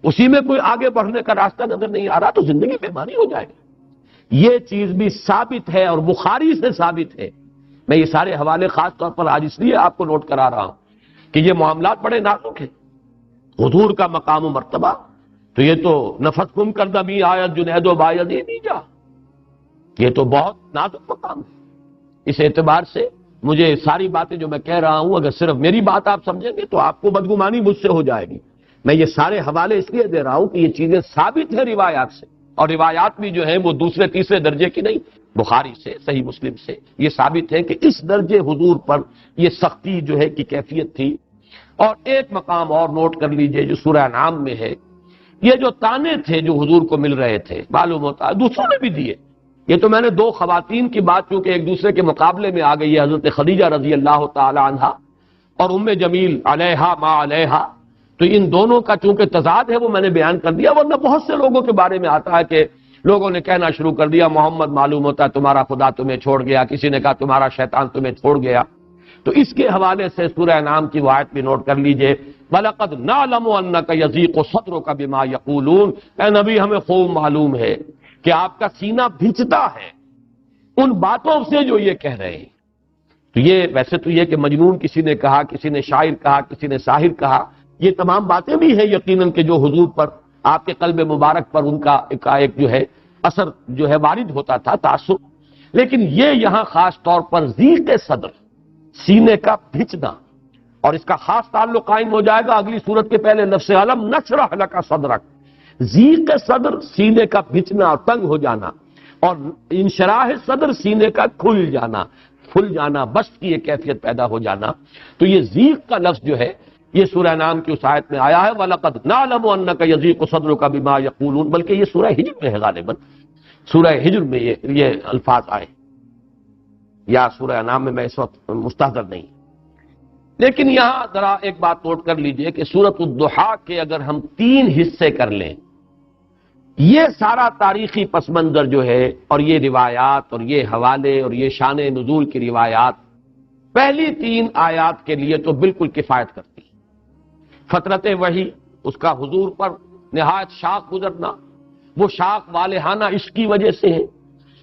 اسی میں کوئی آگے بڑھنے کا راستہ نظر نہیں آ رہا، تو زندگی بے معنی ہو جائے گی۔ یہ چیز بھی ثابت ہے اور بخاری سے ثابت ہے۔ میں یہ سارے حوالے خاص طور پر آج اس لیے آپ کو نوٹ کرا رہا ہوں کہ یہ معاملات بڑے نازک ہیں۔ حضور کا مقام و مرتبہ تو یہ تو نفس گم کردہ بھی آیت جنید و باید یہ نہیں جا، یہ تو بہت نازک مقام ہے۔ اس اعتبار سے مجھے ساری باتیں جو میں کہہ رہا ہوں، اگر صرف میری بات آپ سمجھیں گے تو آپ کو بدگمانی مجھ سے ہو جائے گی۔ میں یہ سارے حوالے اس لیے دے رہا ہوں کہ یہ چیزیں ثابت ہیں روایات سے، اور روایات بھی جو ہیں وہ دوسرے تیسرے درجے کی نہیں، بخاری سے، صحیح مسلم سے یہ ثابت ہے کہ اس درجے حضور پر یہ سختی جو ہے کی کیفیت تھی۔ اور ایک مقام اور نوٹ کر لیجئے جو سورہ انعام میں ہے، یہ جو تانے تھے جو حضور کو مل رہے تھے، معلوم ہوتا ہے دوسروں نے بھی دیے۔ یہ تو میں نے دو خواتین کی بات چونکہ ایک دوسرے کے مقابلے میں آ گئی ہے، حضرت خدیجہ رضی اللہ تعالی عنہا اور ام جمیل علیہا ما علیہا، تو ان دونوں کا چونکہ تضاد ہے وہ میں نے بیان کر دیا، ورنہ بہت سے لوگوں کے بارے میں آتا ہے کہ لوگوں نے کہنا شروع کر دیا محمد معلوم ہوتا ہے تمہارا خدا تمہیں چھوڑ گیا، کسی نے کہا تمہارا شیطان تمہیں چھوڑ گیا۔ تو اس کے حوالے سے سورہ انعام کی وہ آیت بھی نوٹ کر لیجئے، وَلَقَدْ نَعْلَمُ أَنَّكَ يَضِيقُ صَدْرُكَ بِمَا يَقُولُونَ، اے نبی ہمیں خوب معلوم ہے کہ آپ کا سینہ بھنچتا ہے ان باتوں سے جو یہ کہہ رہے ہیں۔ تو یہ ویسے تو یہ کہ مجنون کسی نے کہا، کسی نے شاعر کہا، کسی نے ساحر کہا، یہ تمام باتیں بھی ہیں یقیناً کہ جو حضور پر، آپ کے قلب مبارک پر ان کا ایک جو ہے اثر جو ہے وارد ہوتا تھا، تاثر۔ لیکن یہ یہاں خاص طور پر ضیق صدر، سینے کا بھنچنا، اور اس کا خاص تعلق قائم ہو جائے گا اگلی صورت کے پہلے لفظ علم نشرح لک صدرک۔ ضیق صدر سینے کا بھنچنا اور تنگ ہو جانا، اور انشراح صدر سینے کا کھل جانا، بسط کی ایک کیفیت پیدا ہو جانا۔ تو یہ ضیق کا لفظ جو ہے یہ سورہ انعام کی اس آیت میں آیا ہے، وَلَقَدْ نَعْلَمُ أَنَّكَ يَضِيقُ صَدْرُكَ بِمَا يَقُولُونَ، بلکہ یہ سورہ ہجر میں ہے غالباً، سورہ ہجر میں یہ الفاظ آئے، یا سورہ انعام میں میں اس وقت مستحضر نہیں۔ لیکن یہاں ذرا ایک بات نوٹ کر لیجئے کہ سورۃ الضحیٰ کے اگر ہم 3 حصے کر لیں، یہ سارا تاریخی پس منظر جو ہے اور یہ روایات اور یہ حوالے اور یہ شان نزول کی روایات پہلی 3 آیات کے لیے تو بالکل کفایت کرتی ہیں۔ فترت وحی، اس کا حضور پر نہایت شاخ گزرنا، وہ شاخ والہانہ عشق کی وجہ سے ہے،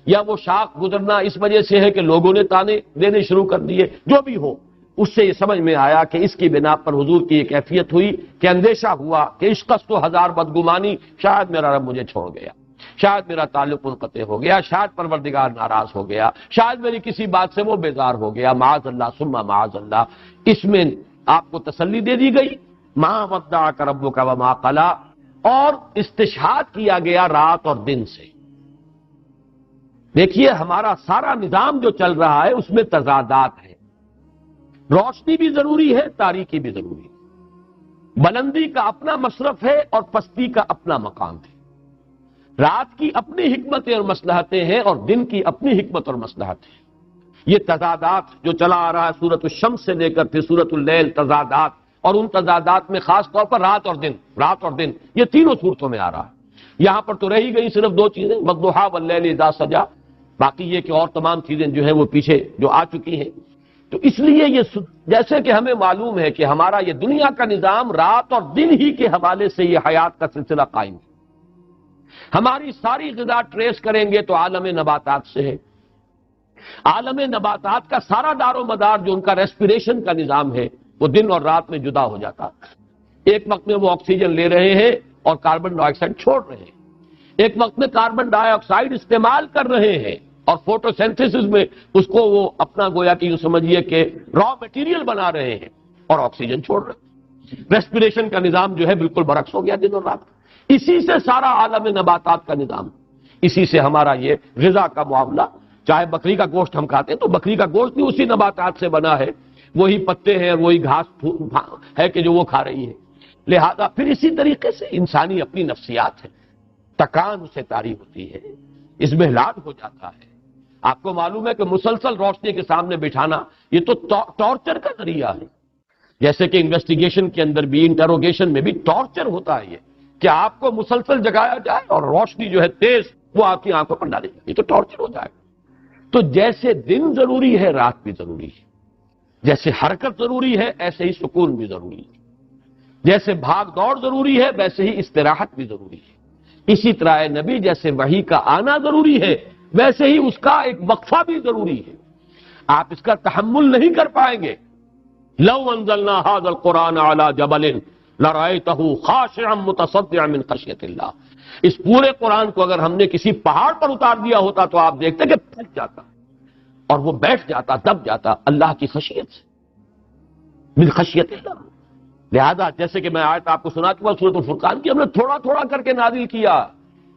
یا وہ شاخ گزرنا اس وجہ سے ہے کہ لوگوں نے تانے دینے شروع کر دیے، جو بھی ہو اس سے یہ سمجھ میں آیا کہ اس کی بنا پر حضور کی یہ کیفیت ہوئی کہ اندیشہ ہوا کہ عشقست و ہزار بدگمانی، شاید میرا رب مجھے چھوڑ گیا، شاید میرا تعلق منقطع ہو گیا، شاید پروردگار ناراض ہو گیا، شاید میری کسی بات سے وہ بیزار ہو گیا، معاذ اللہ ثم معاذ اللہ۔ اس میں آپ کو تسلی دے دی گئی، ما ودعک ربک وما قلی، اور استشہاد کیا گیا رات اور دن سے۔ دیکھیے ہمارا سارا نظام جو چل رہا ہے اس میں تضادات ہیں، روشنی بھی ضروری ہے، تاریکی بھی ضروری ہے، بلندی کا اپنا مصرف ہے اور پستی کا اپنا مقام ہے، رات کی اپنی حکمتیں اور مصلحتیں ہیں اور دن کی اپنی حکمت اور مصلحتیں ہیں۔ یہ تضادات جو چلا آ رہا ہے سورۃ الشمس سے لے کر پھر سورۃ اللیل، تضادات اور ان تضادات میں خاص طور پر رات اور دن یہ تینوں صورتوں میں آ رہا ہے۔ یہاں پر تو رہی گئی صرف دو چیزیں، والضحیٰ واللیل اذا سجا، باقی یہ کہ اور تمام چیزیں جو ہیں وہ پیچھے جو آ چکی ہیں۔ تو اس لیے یہ جیسے کہ ہمیں معلوم ہے کہ ہمارا یہ دنیا کا نظام رات اور دن ہی کے حوالے سے یہ حیات کا سلسلہ قائم ہے۔ ہماری ساری غذا ٹریس کریں گے تو عالم نباتات سے ہے۔ عالم نباتات کا سارا دار و مدار جو ان کا ریسپیریشن کا نظام ہے وہ دن اور رات میں جدا ہو جاتا ہے۔ ایک وقت میں وہ آکسیجن لے رہے ہیں اور کاربن ڈائی آکسائڈ چھوڑ رہے ہیں، ایک وقت میں کاربن ڈائی آکسائڈ استعمال کر رہے ہیں اور فوٹو سینتھیسس میں اس کو وہ اپنا گویا کہ یوں سمجھیے کہ را میٹیریل بنا رہے ہیں اور آکسیجن چھوڑ رہے ہیں۔ ریسپیریشن کا نظام جو ہے بالکل برعکس ہو گیا دن اور رات۔ اسی سے سارا عالم نباتات کا نظام، اسی سے ہمارا یہ غذا کا معاملہ، چاہے بکری کا گوشت ہم کھاتے ہیں تو بکری کا گوشت بھی اسی نباتات سے بنا ہے، وہی پتے ہیں اور وہی گھاس ہے کہ جو وہ کھا رہی ہے۔ لہذا پھر اسی طریقے سے انسانی اپنی نفسیات ہے، تکان اسے طاری ہوتی ہے، اضمحلال ہو جاتا ہے۔ آپ کو معلوم ہے کہ مسلسل روشنی کے سامنے بٹھانا یہ تو ٹارچر کا ذریعہ ہے، جیسے کہ انویسٹیگیشن کے اندر بھی، انٹروگیشن میں بھی ٹارچر ہوتا ہے یہ کہ آپ کو مسلسل جگایا جائے اور روشنی جو ہے تیز وہ آپ کی آنکھوں پر ڈالے جائے، یہ تو ٹارچر ہو جائے گا۔ تو جیسے دن ضروری ہے رات بھی ضروری ہے، جیسے حرکت ضروری ہے ایسے ہی سکون بھی ضروری ہے، جیسے بھاگ دوڑ ضروری ہے ویسے ہی استراحت بھی ضروری ہے۔ اسی طرح اے نبی جیسے وحی کا آنا ضروری ہے ویسے ہی اس کا ایک وقفہ بھی ضروری ہے۔ آپ اس کا تحمل نہیں کر پائیں گے۔ لو انزلنا هذا القرآن على جبل لرأيته خاشعا متصدعا من خشية اللہ، اس پورے قرآن کو اگر ہم نے کسی پہاڑ پر اتار دیا ہوتا تو آپ دیکھتے کہ پھٹ جاتا اور وہ بیٹھ جاتا، دب جاتا اللہ کی خشیت سے، من خشیت اللہ۔ لہذا جیسے کہ میں آیت آپ کو سنا چکا سورۃ الفرقان کی، ہم نے تھوڑا تھوڑا کر کے نازل کیا،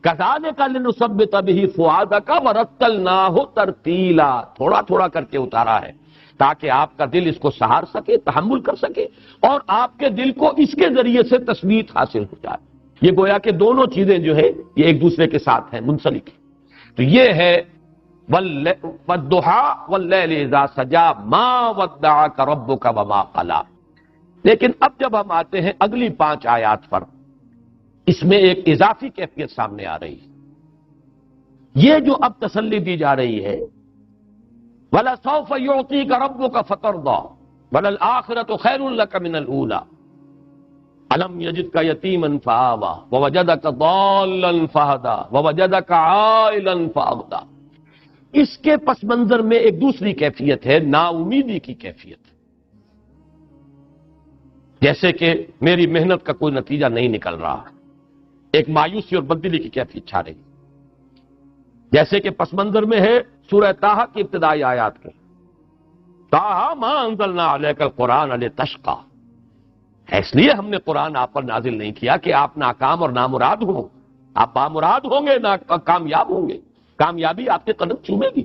کذالک لنثبت به فؤادک ورتلناہ ترتیلا، تھوڑا تھوڑا کر کے اتارا ہے تاکہ آپ کا دل اس کو سہار سکے، تحمل کر سکے اور آپ کے دل کو اس کے ذریعے سے تثبیت حاصل ہو جائے۔ یہ گویا کہ دونوں چیزیں جو ہے یہ ایک دوسرے کے ساتھ ہیں، منسلک ہیں۔ تو یہ ہے والضحیٰ واللیل اذا سجا ما ودعک ربک وما قلی۔ لیکن اب جب ہم آتے ہیں اگلی 5 آیات پر، اس میں ایک اضافی کیفیت سامنے آ رہی ہے۔ یہ جو اب تسلی دی جا رہی ہے، وَلَسَوْفَ يُعْطِيكَ رَبُّكَ فَتَرْضَىٰ وَلَلْآخِرَةُ خَيْرٌ لَكَ مِنَ الْأُولَىٰ أَلَمْ يَجِدْكَ يَتِيمًا فَآوَىٰ وَوَجَدَكَ ضَالًّا فَهَدَىٰ وَوَجَدَكَ عَائِلًا فَأَغْنَىٰ۔ اس کے پس منظر میں ایک دوسری کیفیت ہے، نا امیدی کی کیفیت، جیسے کہ میری محنت کا کوئی نتیجہ نہیں نکل رہا، ایک مایوسی اور بددلی کی کیفیت چھا رہی، جیسے کہ پس منظر میں ہے سورہ طٰہٰ کی ابتدائی آیات کے، طٰہٰ ما انزلنا علیک القرآن لتشقیٰ، اس لیے ہم نے قرآن آپ پر نازل نہیں کیا کہ آپ ناکام اور نامراد ہوں، آپ بامراد ہوں گے، کامیاب ہوں گے، کامیابی آپ کے قدم چومے گی۔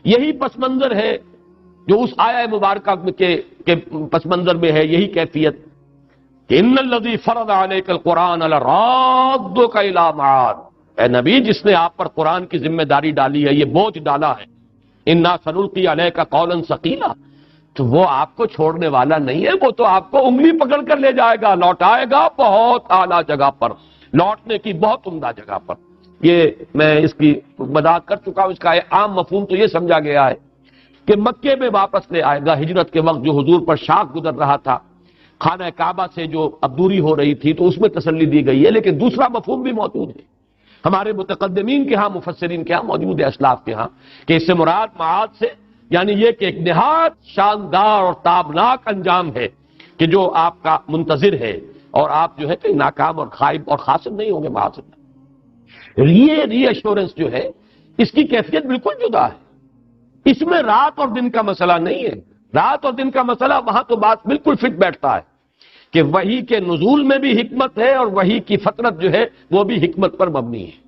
یہی پس منظر ہے جو اس آیہ مبارکہ کے پس منظر میں ہے، یہی کیفیت کہ ان الذی فرض علیک القرآن لرادک الی معاد، اے نبی جس نے آپ پر قرآن کی ذمہ داری ڈالی ہے، یہ بوجھ ڈالا ہے، انا سنلقی علیک قولا ثقیلا، تو وہ آپ کو چھوڑنے والا نہیں ہے، وہ تو آپ کو انگلی پکڑ کر لے جائے گا، لوٹائے گا بہت اعلیٰ جگہ پر، لوٹنے کی بہت عمدہ جگہ پر۔ یہ میں اس کی وضاحت کر چکا ہوں، اس کا عام مفہوم تو یہ سمجھا گیا ہے کہ مکے میں واپس لے آئے گا۔ ہجرت کے وقت جو حضور پر شاق گزر رہا تھا، خانہ کعبہ سے جو اب دوری ہو رہی تھی، تو اس میں تسلی دی گئی ہے، لیکن دوسرا مفہوم بھی موجود ہے، ہمارے متقدمین کے ہاں، مفسرین کے ہاں موجود ہے، اسلاف کے ہاں، کہ اس سے مراد معاد سے یعنی یہ کہ ایک نہایت شاندار اور تابناک انجام ہے کہ جو آپ کا منتظر ہے، اور آپ جو ہے کہ ناکام اور خائب اور خاسر نہیں ہوں گے معاذ اللہ۔ یہ ری ایشورنس جو ہے اس کی کیفیت بالکل جدا ہے، اس میں رات اور دن کا مسئلہ نہیں ہے، رات اور دن کا مسئلہ وہاں تو بات بالکل فٹ بیٹھتا ہے کہ وحی کے نزول میں بھی حکمت ہے اور وحی کی فطرت جو ہے وہ بھی حکمت پر مبنی ہے۔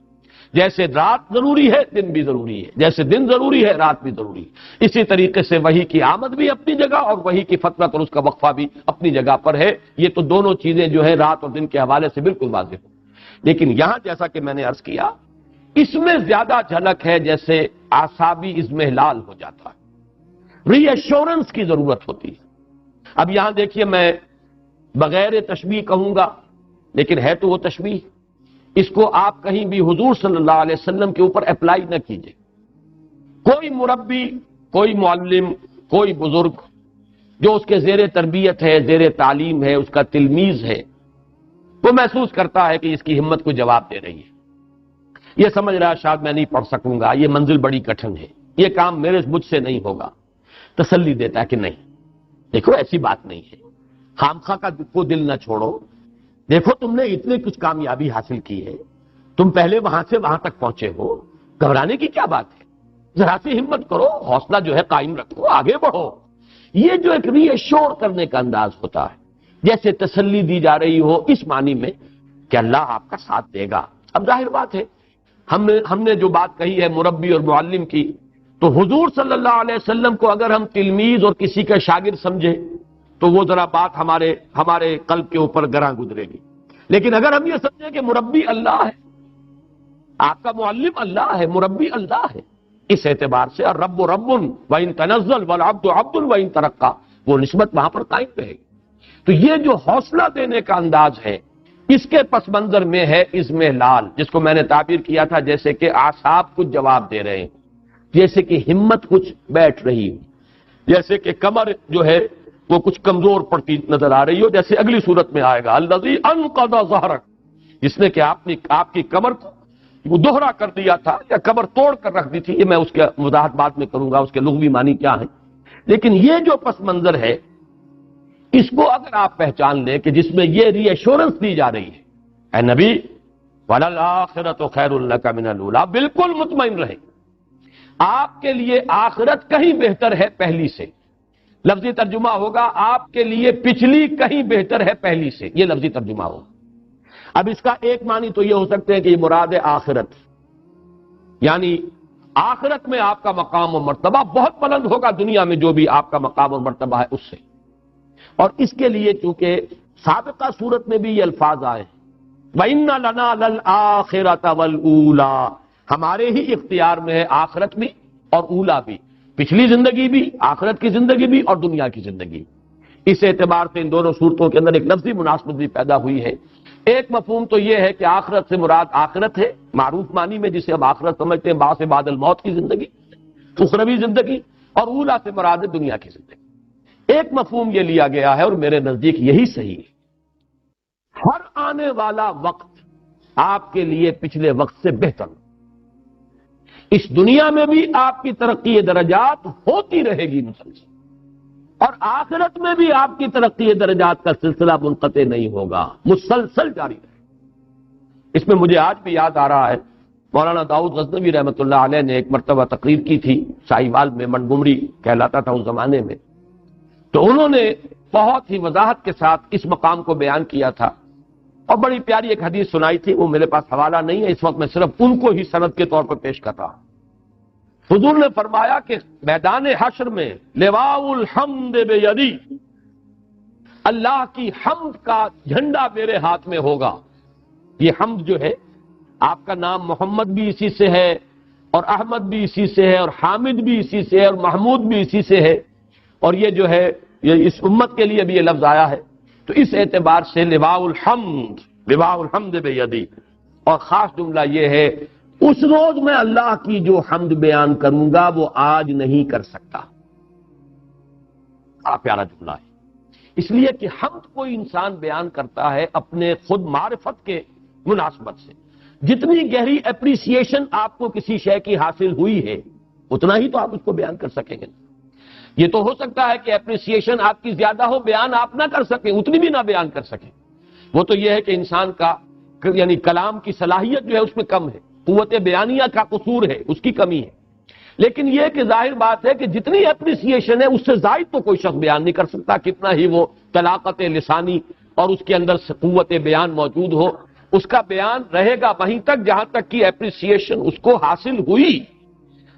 جیسے رات ضروری ہے دن بھی ضروری ہے، جیسے دن ضروری ہے رات بھی ضروری ہے، اسی طریقے سے وحی کی آمد بھی اپنی جگہ اور وحی کی فطرت اور اس کا وقفہ بھی اپنی جگہ پر ہے۔ یہ تو دونوں چیزیں جو ہے رات اور دن کے حوالے سے بالکل واضح ہیں، لیکن یہاں جیسا کہ میں نے عرض کیا اس میں زیادہ جھلک ہے، جیسے اعصابی اضمحلال ہو جاتا ہے، ری ایشورنس کی ضرورت ہوتی ہے۔ اب یہاں دیکھیے میں بغیر تشبیہ کہوں گا، لیکن ہے تو وہ تشبیہ، اس کو آپ کہیں بھی حضور صلی اللہ علیہ وسلم کے اوپر اپلائی نہ کیجیے۔ کوئی مربی، کوئی معلم، کوئی بزرگ جو اس کے زیر تربیت ہے، زیر تعلیم ہے، اس کا تلمیذ ہے، وہ محسوس کرتا ہے کہ اس کی ہمت کو جواب دے رہی ہے، یہ سمجھ رہا شاید میں نہیں پڑھ سکوں گا، یہ منزل بڑی کٹھن ہے، یہ کام مجھ سے نہیں ہوگا، تسلی دیتا ہے کہ نہیں، دیکھو ایسی بات نہیں ہے، خامخواہ کا کو دل نہ چھوڑو، دیکھو تم نے اتنے کچھ کامیابی حاصل کی ہے، تم پہلے وہاں سے وہاں تک پہنچے ہو، گھبرانے کی کیا بات ہے، ذرا سی ہمت کرو، حوصلہ جو ہے قائم رکھو، آگے بڑھو۔ یہ جو ایک ری ایشور کرنے کا انداز ہوتا ہے، جیسے تسلی دی جا رہی ہو، اس معنی میں کہ اللہ آپ کا ساتھ دے گا۔ اب ظاہر بات ہے، ہم نے جو بات کہی ہے مربی اور معلم کی، تو حضور صلی اللہ علیہ وسلم کو اگر ہم تلمیذ اور کسی کا شاگرد سمجھے تو وہ ذرا بات ہمارے قلب کے اوپر گراں گزرے گی، لیکن اگر ہم یہ سمجھیں کہ مربی اللہ ہے، آپ کا معلم اللہ ہے، مربی اللہ ہے، اس اعتبار سے الرب رب وَإِن تنزل والعبد عبد وَإِن ترقى، وہ نسبت وہاں پر قائم رہے گی۔ تو یہ جو حوصلہ دینے کا انداز ہے، اس کے پس منظر میں ہے اضمحلال، جس کو میں نے تعبیر کیا تھا جیسے کہ اعصاب کچھ جواب دے رہے ہیں، جیسے کہ ہمت کچھ بیٹھ رہی ہو، جیسے کہ کمر جو ہے وہ کچھ کمزور پڑتی نظر آ رہی ہو، جیسے اگلی صورت میں آئے گا الذی انقض ظہرک، جس نے کہ آپ کی کمر کو وہ دوہرا کر دیا تھا یا کمر توڑ کر رکھ دی تھی، یہ میں اس کے وضاحت بعد میں کروں گا، اس کے لغوی معنی کیا ہے، لیکن یہ جو پس منظر ہے اس کو اگر آپ پہچان لیں کہ جس میں یہ ری ایشورنس دی جا رہی ہے، اے نبی وَلَلْآخِرَةُ خَيْرٌ لَكَ مِنَ الْأُولَىٰ، بالکل مطمئن رہیں، آپ کے لیے آخرت کہیں بہتر ہے پہلی سے، لفظی ترجمہ ہوگا آپ کے لیے پچھلی کہیں بہتر ہے پہلی سے، یہ لفظی ترجمہ ہوگا۔ اب اس کا ایک معنی تو یہ ہو سکتے ہیں کہ یہ مراد ہے آخرت، یعنی آخرت میں آپ کا مقام و مرتبہ بہت بلند ہوگا، دنیا میں جو بھی آپ کا مقام و مرتبہ ہے اس سے، اور اس کے لیے چونکہ سابقہ صورت میں بھی یہ الفاظ آئے ہیں وَإِنَّ لَنَا لَلْآخِرَةَ وَالْأُولَىٰ، ہمارے ہی اختیار میں ہے آخرت بھی اور اولا بھی، پچھلی زندگی بھی، آخرت کی زندگی بھی اور دنیا کی زندگی۔ اس اعتبار سے ان دونوں صورتوں کے اندر ایک لفظی مناسبت بھی پیدا ہوئی ہے۔ ایک مفہوم تو یہ ہے کہ آخرت سے مراد آخرت ہے معروف معنی میں، جسے ہم آخرت سمجھتے ہیں بعث بعد الموت کی زندگی، اخروی زندگی، اور اولا سے مراد ہے دنیا کی زندگی۔ ایک مفہوم یہ لیا گیا ہے اور میرے نزدیک یہی صحیح ہے، ہر آنے والا وقت آپ کے لیے پچھلے وقت سے بہتر، اس دنیا میں بھی آپ کی ترقی درجات ہوتی رہے گی مسلسل، اور آخرت میں بھی آپ کی ترقی درجات کا سلسلہ منقطع نہیں ہوگا، مسلسل جاری رہے۔ اس میں مجھے آج بھی یاد آ رہا ہے مولانا داؤد غزنوی رحمۃ اللہ علیہ نے ایک مرتبہ تقریر کی تھی، ساہیوال میں منگمری کہلاتا تھا اس زمانے میں، تو انہوں نے بہت ہی وضاحت کے ساتھ اس مقام کو بیان کیا تھا، اور بڑی پیاری ایک حدیث سنائی تھی، وہ میرے پاس حوالہ نہیں ہے اس وقت، میں صرف ان کو ہی سند کے طور پر پیش کر رہا ہوں۔ حضور نے فرمایا کہ میدان حشر میں لواء الحمد بیدی، اللہ کی حمد کا جھنڈا میرے ہاتھ میں ہوگا۔ یہ حمد جو ہے، آپ کا نام محمد بھی اسی سے ہے، اور احمد بھی اسی سے ہے، اور حامد بھی اسی سے ہے، اور محمود بھی اسی سے ہے، اور یہ جو ہے یہ اس امت کے لیے بھی یہ لفظ آیا ہے، تو اس اعتبار سے لواء الحمد بیدی، اور خاص جملہ یہ ہے اس روز میں اللہ کی جو حمد بیان کروں گا وہ آج نہیں کر سکتا۔ بڑا پیارا جملہ ہے، اس لیے کہ حمد کوئی انسان بیان کرتا ہے اپنے خود معرفت کے مناسبت سے، جتنی گہری اپریسیشن آپ کو کسی شے کی حاصل ہوئی ہے اتنا ہی تو آپ اس کو بیان کر سکیں گے۔ یہ تو ہو سکتا ہے کہ اپریسیشن آپ کی زیادہ ہو، بیان آپ نہ کر سکیں، اتنی بھی نہ بیان کر سکیں، وہ تو یہ ہے کہ انسان کا یعنی کلام کی صلاحیت جو ہے اس میں کم ہے، قوت بیانیہ کا قصور ہے، اس کی کمی ہے، لیکن یہ کہ ظاہر بات ہے کہ جتنی اپریسیشن ہے اس سے زائد تو کوئی شخص بیان نہیں کر سکتا، کتنا ہی وہ طلاقت لسانی اور اس کے اندر قوت بیان موجود ہو، اس کا بیان رہے گا وہیں تک جہاں تک کی اپریسیشن اس کو حاصل ہوئی۔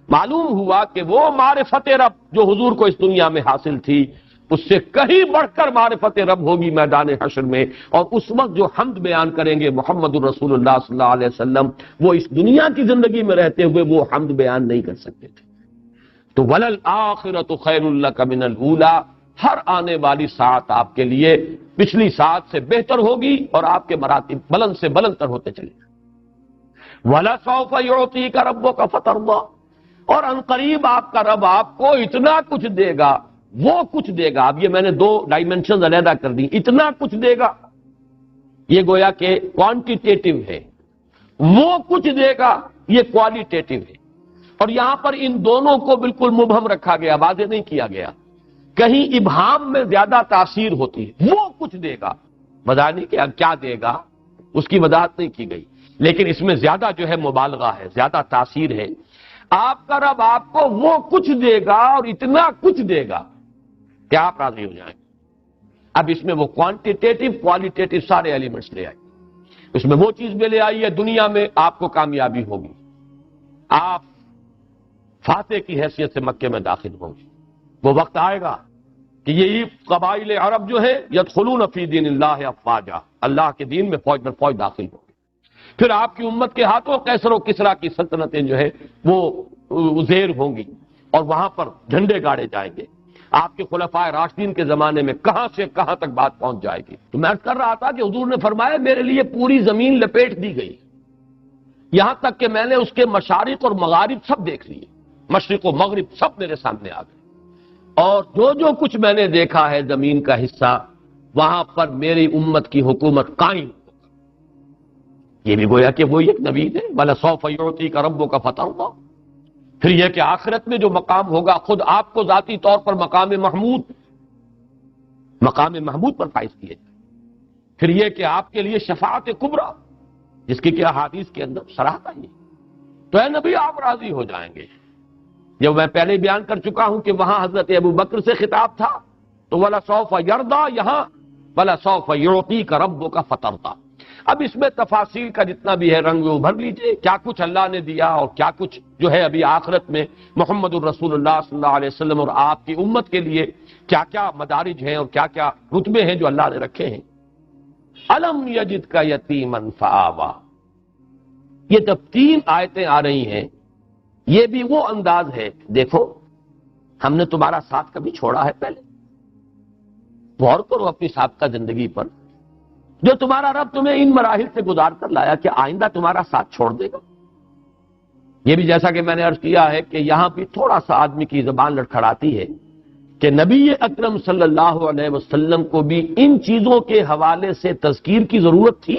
معلوم ہوا کہ وہ معرفت رب جو حضور کو اس دنیا میں حاصل تھی اس سے کہیں بڑھ کر معرفت رب ہوگی میدان حشر میں، اور اس وقت جو حمد بیان کریں گے محمد الرسول اللہ صلی اللہ علیہ وسلم، وہ اس دنیا کی زندگی میں رہتے ہوئے وہ حمد بیان نہیں کر سکتے تھے۔ تو وَلَلْآخِرَةُ خَيْرٌ لَكَ مِنَ الْأُولَىٰ، ہر آنے والی ساعت آپ کے لیے پچھلی ساعت سے بہتر ہوگی اور آپ کے مراتب بلند سے بلند تر ہوتے چلے گا۔ وَلَسَوْفَ يُعْطِيكَ رَبُّكَ فَتَرْضَىٰ، اور عنقریب آپ کا رب آپ کو اتنا کچھ دے گا، وہ کچھ دے گا۔ اب یہ میں نے دو ڈائمنشنز علیحدہ کر دی، اتنا کچھ دے گا، یہ گویا کہ کوانٹیٹیو ہے، وہ کچھ دے گا یہ کوالیٹیٹیو ہے۔ اور یہاں پر ان دونوں کو بالکل مبہم رکھا گیا، واضح نہیں کیا گیا، کہیں ابہام میں زیادہ تاثیر ہوتی ہے، وہ کچھ دے گا، وضاحت نہیں کیا کیا دے گا، اس کی وضاحت نہیں کی گئی، لیکن اس میں زیادہ جو ہے مبالغہ ہے، زیادہ تاثیر ہے۔ آپ کا رب آپ کو وہ کچھ دے گا اور اتنا کچھ دے گا کہ آپ راضی ہو جائیں۔ اب اس میں وہ کوانٹیٹیو کوالیٹیٹیو سارے ایلیمنٹس لے آئی، اس میں وہ چیز بھی لے آئی ہے، دنیا میں آپ کو کامیابی ہوگی، آپ فاتح کی حیثیت سے مکے میں داخل ہوں گے۔ وہ وقت آئے گا کہ یہی قبائل عرب جو ہے یدخلون فی دین اللہ افواجا، اللہ کے دین میں فوج در فوج داخل ہوں گے۔ پھر آپ کی امت کے ہاتھوں کیسر و کسریٰ کی سلطنتیں جو ہے وہ زیر ہوں گی اور وہاں پر جھنڈے گاڑے جائیں گے۔ آپ کے خلفائے راشدین کے زمانے میں کہاں سے کہاں تک بات پہنچ جائے گی۔ تو میں عرض کر رہا تھا کہ حضور نے فرمایا میرے لیے پوری زمین لپیٹ دی گئی، یہاں تک کہ میں نے اس کے مشارق اور مغارب سب دیکھ لیے، مشرق و مغرب سب میرے سامنے آ گئے، اور جو کچھ میں نے دیکھا ہے زمین کا حصہ، وہاں پر میری امت کی حکومت قائم۔ یہ بھی گویا کہ وہ ایک نبی ہے، وَلَسَوْفَ يُعْطِيكَ رَبُّكَ فَتَرْضَىٰ۔ پھر یہ کہ آخرت میں جو مقام ہوگا، خود آپ کو ذاتی طور پر مقام محمود پر فائز کیے جائے۔ پھر یہ کہ آپ کے لیے شفاعت کبریٰ، جس کی کیا حدیث کے اندر صراحت آئی ہے، تو اے نبی آپ راضی ہو جائیں گے۔ جب میں پہلے بیان کر چکا ہوں کہ وہاں حضرت ابو بکر سے خطاب تھا، تو وَلَسَوْفَ يَرْضَىٰ، یہاں وَلَسَوْفَ يُعْطِيكَ رَبُّكَ فَتَرْضَىٰ۔ اب اس میں تفاصیل کا جتنا بھی ہے رنگ وہ بھر لیجئے، کیا کچھ اللہ نے دیا اور کیا کچھ جو ہے ابھی آخرت میں محمد الرسول اللہ صلی اللہ علیہ وسلم اور آپ کی امت کے لیے کیا کیا مدارج ہیں اور کیا کیا رتبے ہیں جو اللہ نے رکھے ہیں۔ الم یجدک یتیما فآویٰ، یہ جب 3 آیتیں آ رہی ہیں، یہ بھی وہ انداز ہے، دیکھو ہم نے تمہارا ساتھ کبھی چھوڑا ہے پہلے؟ غور کرو اپنی سابقہ زندگی پر، جو تمہارا رب تمہیں ان مراحل سے گزار کر لایا، کہ آئندہ تمہارا ساتھ چھوڑ دے گا؟ یہ بھی جیسا کہ میں نے عرض کیا ہے کہ یہاں بھی تھوڑا سا آدمی کی زبان لڑکھڑاتی ہے کہ نبی اکرم صلی اللہ علیہ وسلم کو بھی ان چیزوں کے حوالے سے تذکیر کی ضرورت تھی۔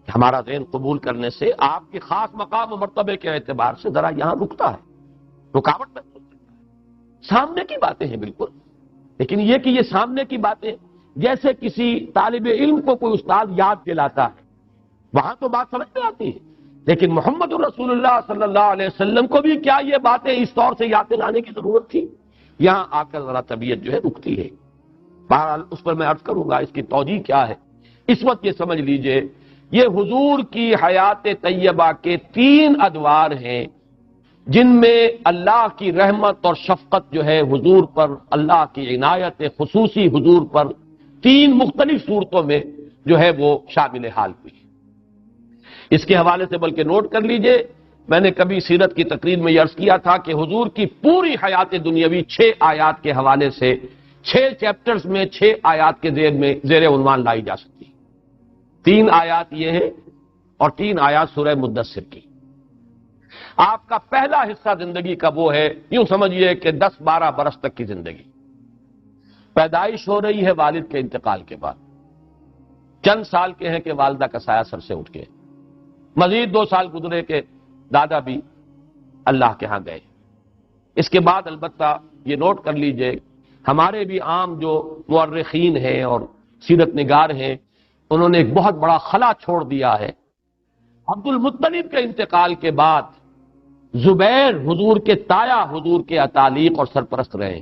ہمارا ذہن قبول کرنے سے آپ کے خاص مقام و مرتبے کے اعتبار سے ذرا یہاں رکتا ہے، رکاوٹ محسوس کرتا ہے۔ سامنے کی باتیں ہیں بالکل، لیکن یہ کہ یہ سامنے کی باتیں جیسے کسی طالب علم کو کوئی استاد یاد دلاتا ہے، وہاں تو بات سمجھ میں آتی ہے، لیکن محمد الرسول اللہ صلی اللہ علیہ وسلم کو بھی کیا یہ باتیں اس طور سے یاد دلانے کی ضرورت تھی؟ یہاں آ کر ذرا طبیعت جو ہے رکتی ہے۔ بہرحال اس پر میں عرض کروں گا اس کی توجیہ کیا ہے۔ اس وقت یہ سمجھ لیجئے یہ حضور کی حیات طیبہ کے 3 ادوار ہیں، جن میں اللہ کی رحمت اور شفقت جو ہے حضور پر، اللہ کی عنایت خصوصی حضور پر 3 مختلف صورتوں میں جو ہے وہ شامل حال ہوئی۔ اس کے حوالے سے بلکہ نوٹ کر لیجئے، میں نے کبھی سیرت کی تقریر میں یہ عرض کیا تھا کہ حضور کی پوری حیات دنیاوی 6 آیات کے حوالے سے 6 چیپٹرز میں 6 آیات کے زیر عنوان لائی جا سکتی ہے۔ 3 آیات یہ ہیں اور 3 آیات سورہ مدثر کی۔ آپ کا پہلا حصہ زندگی کا وہ ہے، یوں سمجھیے کہ 10-12 برس تک کی زندگی۔ پیدائش ہو رہی ہے والد کے انتقال کے بعد، چند سال کے ہیں کہ والدہ کا سایہ سر سے اٹھ گئے، مزید 2 سال گزرے کہ دادا بھی اللہ کے ہاں گئے۔ اس کے بعد البتہ یہ نوٹ کر لیجئے، ہمارے بھی عام جو مورخین ہیں اور سیرت نگار ہیں، انہوں نے ایک بہت بڑا خلا چھوڑ دیا ہے۔ عبد المطلب کے انتقال کے بعد زبیر حضور کے تایا حضور کے اتالیق اور سرپرست رہے۔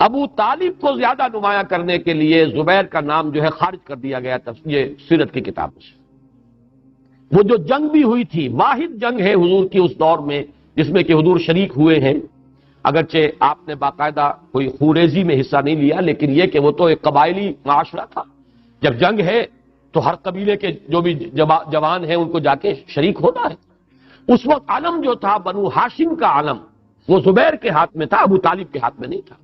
ابو طالب کو زیادہ نمایاں کرنے کے لیے زبیر کا نام جو ہے خارج کر دیا گیا یہ سیرت کی کتابوں سے۔ وہ جو جنگ بھی ہوئی تھی، واحد جنگ ہے حضور کی اس دور میں جس میں کہ حضور شریک ہوئے ہیں، اگرچہ آپ نے باقاعدہ کوئی خوریزی میں حصہ نہیں لیا، لیکن یہ کہ وہ تو ایک قبائلی معاشرہ تھا، جب جنگ ہے تو ہر قبیلے کے جو بھی جوان ہیں ان کو جا کے شریک ہونا ہے۔ اس وقت علم جو تھا بنو ہاشم کا علم، وہ زبیر کے ہاتھ میں تھا، ابو طالب کے ہاتھ میں نہیں تھا۔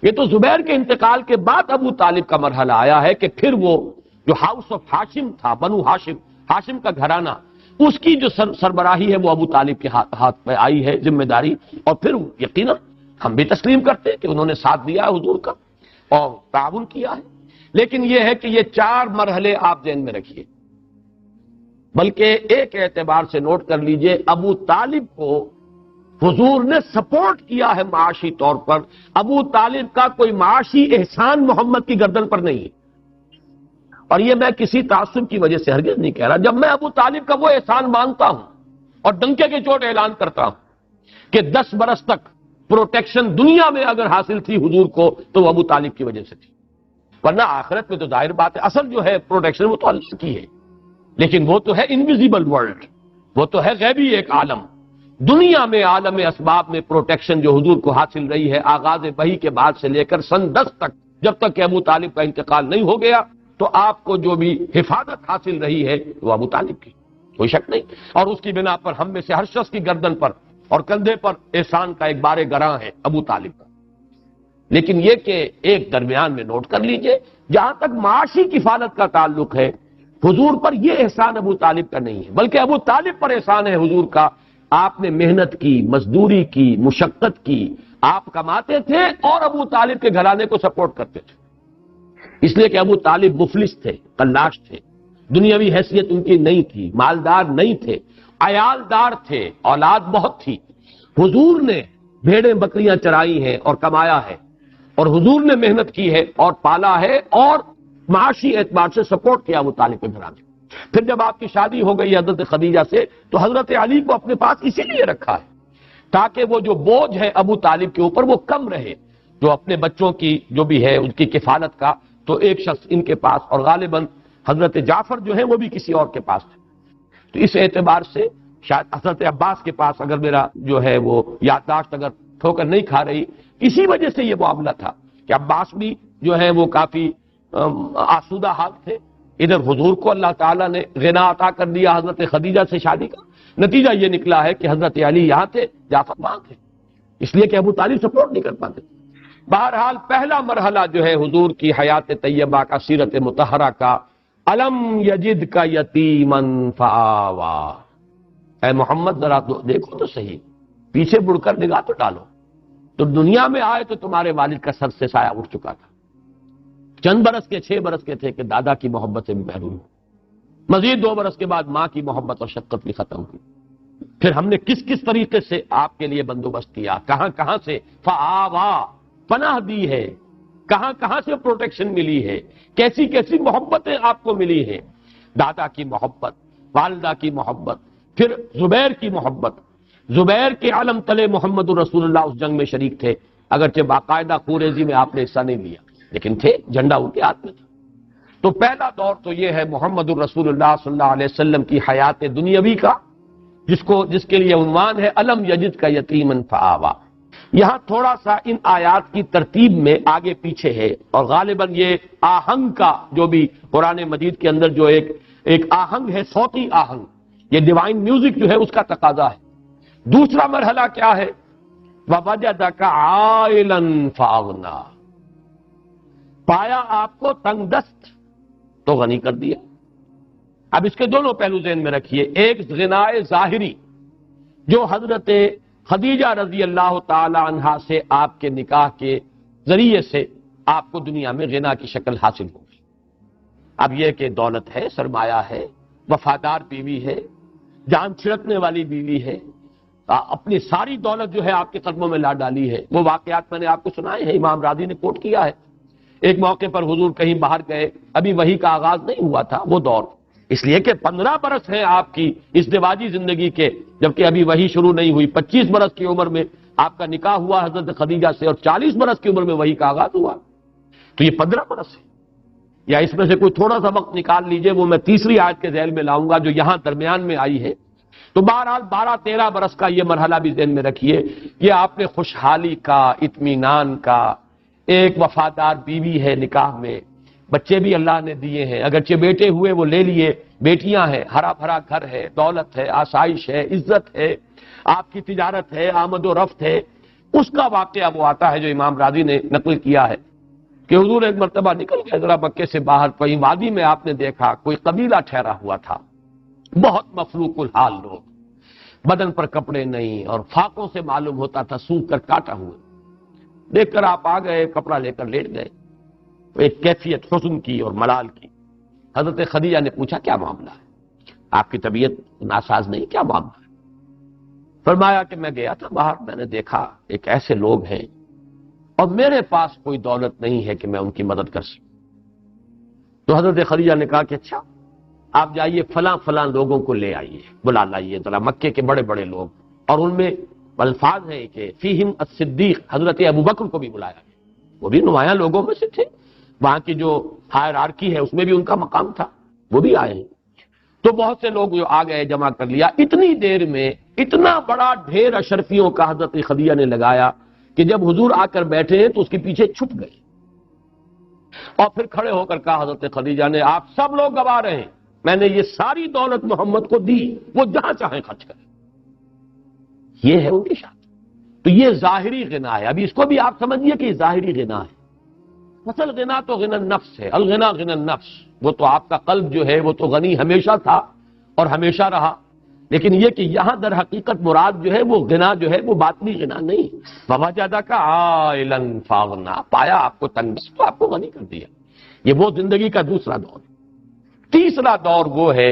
یہ تو زبیر کے انتقال کے بعد ابو طالب کا مرحلہ آیا ہے کہ پھر وہ جو ہاؤس آف ہاشم تھا، بنو ہاشم، ہاشم کا گھرانہ، اس کی جو سربراہی ہے وہ ابو طالب کے ہاتھ میں آئی ہے ذمہ داری، اور پھر یقینا ہم بھی تسلیم کرتے ہیں کہ انہوں نے ساتھ دیا ہے حضور کا اور تعاون کیا ہے۔ لیکن یہ ہے کہ یہ 4 مرحلے آپ ذہن میں رکھیے، بلکہ ایک اعتبار سے نوٹ کر لیجئے، ابو طالب کو حضور نے سپورٹ کیا ہے معاشی طور پر۔ ابو طالب کا کوئی معاشی احسان محمد کی گردن پر نہیں ہے، اور یہ میں کسی تعصب کی وجہ سے ہرگز نہیں کہہ رہا۔ جب میں ابو طالب کا وہ احسان مانتا ہوں اور ڈنکے کے چوٹ اعلان کرتا ہوں کہ 10 برس تک پروٹیکشن دنیا میں اگر حاصل تھی حضور کو تو وہ ابو طالب کی وجہ سے تھی، ورنہ آخرت میں تو ظاہر بات ہے اصل جو ہے پروٹیکشن وہ تو اللہ کی ہے، لیکن وہ تو ہے انویزیبل ورلڈ، وہ تو ہے غیبی ایک عالم۔ دنیا میں عالم اسباب میں پروٹیکشن جو حضور کو حاصل رہی ہے آغاز وحی کے بعد سے لے کر سن 10 تک، جب تک کہ ابو طالب کا انتقال نہیں ہو گیا، تو آپ کو جو بھی حفاظت حاصل رہی ہے وہ ابو طالب کی، کوئی شک نہیں۔ اور اس کی بنا پر ہم میں سے ہر شخص کی گردن پر اور کندھے پر احسان کا ایک بار گراں ہے ابو طالب کا۔ لیکن یہ کہ ایک درمیان میں نوٹ کر لیجئے، جہاں تک معاشی کفالت کا تعلق ہے، حضور پر یہ احسان ابو طالب کا نہیں ہے، بلکہ ابو طالب پر احسان ہے حضور کا۔ آپ نے محنت کی، مزدوری کی، مشقت کی، آپ کماتے تھے اور ابو طالب کے گھرانے کو سپورٹ کرتے تھے، اس لیے کہ ابو طالب مفلس تھے، قلاش تھے، دنیاوی حیثیت ان کی نہیں تھی، مالدار نہیں تھے، عیالدار تھے، اولاد بہت تھی۔ حضور نے بھیڑیں بکریاں چرائی ہیں اور کمایا ہے، اور حضور نے محنت کی ہے اور پالا ہے، اور معاشی اعتبار سے سپورٹ کیا ابو طالب کے گھرانے۔ پھر جب آپ کی شادی ہو گئی حضرت خدیجہ سے تو حضرت علی کو اپنے پاس اسی لیے رکھا ہے تاکہ وہ جو بوجھ ہے ابو طالب کے اوپر وہ کم رہے، جو اپنے بچوں کی جو بھی ہے ان کی کفالت کا، تو ایک شخص ان کے پاس، اور غالباً حضرت جعفر جو ہے وہ بھی کسی اور کے پاس تھے، تو اس اعتبار سے شاید حضرت عباس کے پاس، اگر میرا جو ہے وہ یادداشت اگر ٹھوکر نہیں کھا رہی، اسی وجہ سے یہ معاملہ تھا کہ عباس بھی جو ہے وہ کافی آسودہ حال تھے۔ ادھر حضور کو اللہ تعالیٰ نے غنا عطا کر دیا حضرت خدیجہ سے شادی کا، نتیجہ یہ نکلا ہے کہ حضرت علی یہاں تھے، جعفر وہاں تھے، اس لیے کہ ابو طالب سپورٹ نہیں کر پاتے۔ بہرحال پہلا مرحلہ جو ہے حضور کی حیات طیبہ کا، سیرت مطہرہ کا، الم یجد کا یتیمن فآوا۔ اے محمد ذرا دیکھو تو صحیح، پیچھے مڑ کر نگاہ تو ڈالو، تو دنیا میں آئے تو تمہارے والد کا سر سے سایہ اٹھ چکا تھا، چند برس کے، 6 برس کے تھے کہ دادا کی محبت سے بھی محروم ہوئے، مزید 2 برس کے بعد ماں کی محبت اور شفقت بھی ختم ہوئی۔ پھر ہم نے کس کس طریقے سے آپ کے لیے بندوبست کیا، کہاں کہاں سے فآوا، پناہ دی ہے، کہاں کہاں سے پروٹیکشن ملی ہے، کیسی کیسی محبتیں آپ کو ملی ہیں، دادا کی محبت، والدہ کی محبت، پھر زبیر کی محبت۔ زبیر کے علم تلے محمد الرسول اللہ اس جنگ میں شریک تھے، اگرچہ باقاعدہ خوریزی میں آپ نے حصہ نہیں لیا، لیکن تھے، جھنڈا ان کے ہاتھ میں تھا۔ تو پہلا دور تو یہ ہے محمد الرسول اللہ صلی اللہ علیہ وسلم کی حیات دنیاوی کا، جس کے لیے عنوان ہے الم یجد کا یتیمن فآوا۔ یہاں تھوڑا سا ان آیات کی ترتیب میں آگے پیچھے ہے، اور غالباً یہ آہنگ کا جو بھی قرآن مجید کے اندر جو ایک آہنگ ہے، صوتی آہنگ، یہ ڈیوائن میوزک جو ہے اس کا تقاضا ہے۔ دوسرا مرحلہ کیا ہے؟ وَوَجَدَكَ عَائِلًا فَأَغْنَىٰ، پایا آپ کو تنگ دست تو غنی کر دیا۔ اب اس کے دونوں پہلو ذہن میں رکھیے، ایک غنائے ظاہری جو حضرت خدیجہ رضی اللہ تعالی عنہا سے آپ کے نکاح کے ذریعے سے آپ کو دنیا میں غنا کی شکل حاصل ہوگی۔ اب یہ کہ دولت ہے، سرمایہ ہے، وفادار بیوی ہے، جان چھڑکنے والی بیوی ہے، اپنی ساری دولت جو ہے آپ کے قدموں میں لا ڈالی ہے۔ وہ واقعات میں نے آپ کو سنائے ہیں، امام راضی نے کوٹ کیا ہے۔ ایک موقع پر حضور کہیں باہر گئے، ابھی وحی کا آغاز نہیں ہوا تھا وہ دور، اس لیے کہ 15 برس ہیں آپ کی ازدواجی زندگی کے، جبکہ ابھی وحی شروع نہیں ہوئی۔ 25 برس کی عمر میں آپ کا نکاح ہوا حضرت خدیجہ سے، اور 40 برس کی عمر میں وحی کا آغاز ہوا، تو یہ 15 برس ہے۔ یا اس میں سے کوئی تھوڑا سا وقت نکال لیجئے، وہ میں تیسری آیت کے ذیل میں لاؤں گا جو یہاں درمیان میں آئی ہے۔ تو بہرحال 12-13 برس کا یہ مرحلہ بھی ذہن میں رکھیے، یہ آپ نے خوشحالی کا، اطمینان کا، ایک وفادار بیوی ہے نکاح میں، بچے بھی اللہ نے دیے ہیں، اگرچہ بیٹے ہوئے وہ لے لیے، بیٹیاں ہیں، ہرا بھرا گھر ہے، دولت ہے، آسائش ہے، عزت ہے، آپ کی تجارت ہے، آمد و رفت ہے، اس کا واقعہ وہ آتا ہے جو امام راضی نے نقل کیا ہے کہ حضور ایک مرتبہ نکل گئے ذرا مکے سے باہر، کوئی وادی میں آپ نے دیکھا کوئی قبیلہ ٹھہرا ہوا تھا، بہت مفلوق الحال لوگ، بدن پر کپڑے نہیں اور فاقوں سے معلوم ہوتا تھا سوکھ کر کاٹا ہوا۔ دیکھ کر آپ آ گئے، کپڑا لے کر لیٹ گئے، ایک کیفیت حزن کی اور ملال کی۔ حضرت خدیجہ نے پوچھا کیا معاملہ ہے، آپ کی طبیعت ناساز نہیں، کیا معاملہ ہے؟ فرمایا کہ میں گیا تھا باہر، میں نے دیکھا ایک ایسے لوگ ہیں اور میرے پاس کوئی دولت نہیں ہے کہ میں ان کی مدد کر سکوں۔ تو حضرت خدیجہ نے کہا کہ اچھا آپ جائیے فلاں فلاں لوگوں کو لے آئیے، بلا لائیے ذرا مکے کے بڑے بڑے لوگ، اور ان میں الفاظ ہیں کہ فیہم الصدیق، حضرت ابو بکر کو بھی بلایا، وہ بھی نمایاں لوگوں میں سے تھے، وہاں کی جو ہائرارکی ہے اس میں بھی ان کا مقام تھا، وہ بھی آئے ہیں۔ تو بہت سے لوگ جو آ گئے، جمع کر لیا، اتنی دیر میں اتنا بڑا ڈھیر اشرفیوں کا حضرت خدیجہ نے لگایا کہ جب حضور آ کر بیٹھے ہیں تو اس کے پیچھے چھپ گئے، اور پھر کھڑے ہو کر کہا حضرت خدیجہ نے آپ سب لوگ گواہ رہے ہیں میں نے یہ ساری دولت محمد کو دی، وہ جہاں چاہیں خرچ کریں۔ یہ ہے ان کی شان۔ تو یہ ظاہری غنا ہے، ابھی اس کو بھی آپ سمجھیے کہ یہ ظاہری غنا ہے۔ اصل غنا تو غنا النفس ہے، الغنا غنا النفس، وہ تو آپ کا قلب جو ہے وہ تو غنی ہمیشہ تھا اور ہمیشہ رہا، لیکن یہ کہ یہاں در حقیقت مراد جو ہے وہ غنا جو ہے وہ باطنی غنا نہیں۔ فوجدک عائلا فاغنی، پایا آپ کو تنگ تو آپ کو غنی کر دیا۔ یہ وہ زندگی کا دوسرا دور۔ تیسرا دور وہ ہے،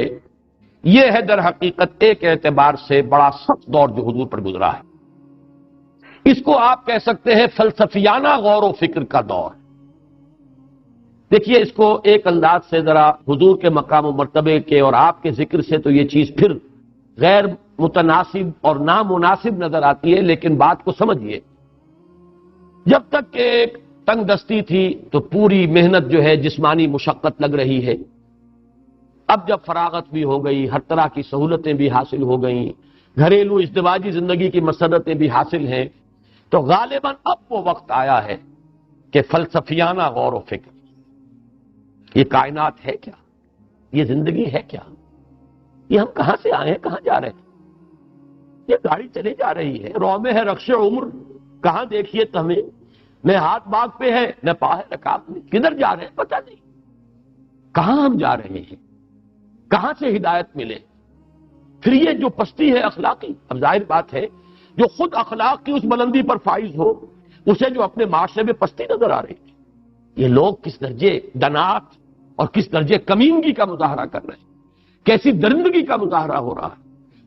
یہ ہے در حقیقت ایک اعتبار سے بڑا سخت دور جو حضور پر گزرا ہے، اس کو آپ کہہ سکتے ہیں فلسفیانہ غور و فکر کا دور۔ دیکھیے اس کو ایک انداز سے ذرا حضور کے مقام و مرتبے کے اور آپ کے ذکر سے تو یہ چیز پھر غیر متناسب اور نامناسب نظر آتی ہے، لیکن بات کو سمجھیے۔ جب تک کہ ایک تنگ دستی تھی تو پوری محنت جو ہے جسمانی مشقت لگ رہی ہے، اب جب فراغت بھی ہو گئی، ہر طرح کی سہولتیں بھی حاصل ہو گئیں، گھریلو ازدواجی زندگی کی مسرتیں بھی حاصل ہیں، تو غالباً اب وہ وقت آیا ہے کہ فلسفیانہ غور و فکر، یہ کائنات ہے کیا، یہ زندگی ہے کیا، یہ ہم کہاں سے آئے ہیں، کہاں جا رہے ہیں، یہ گاڑی چلے جا رہی ہے، رو میں ہے رخش عمر، کہاں دیکھیے تو ہمیں نہ ہاتھ باغ پہ ہے نہ پا ہے رکاب میں، کدھر جا رہے ہیں پتہ نہیں، کہاں ہم جا رہے ہیں، کہاں سے ہدایت ملے۔ پھر یہ جو پستی ہے اخلاقی، اب ظاہر بات ہے جو خود اخلاق کی اس بلندی پر فائز ہو، اسے جو اپنے معاشرے میں پستی نظر آ رہی ہے، یہ لوگ کس درجے ڈناٹ اور کس درجے کمینگی کا مظاہرہ کر رہے ہیں، کیسی درندگی کا مظاہرہ ہو رہا ہے،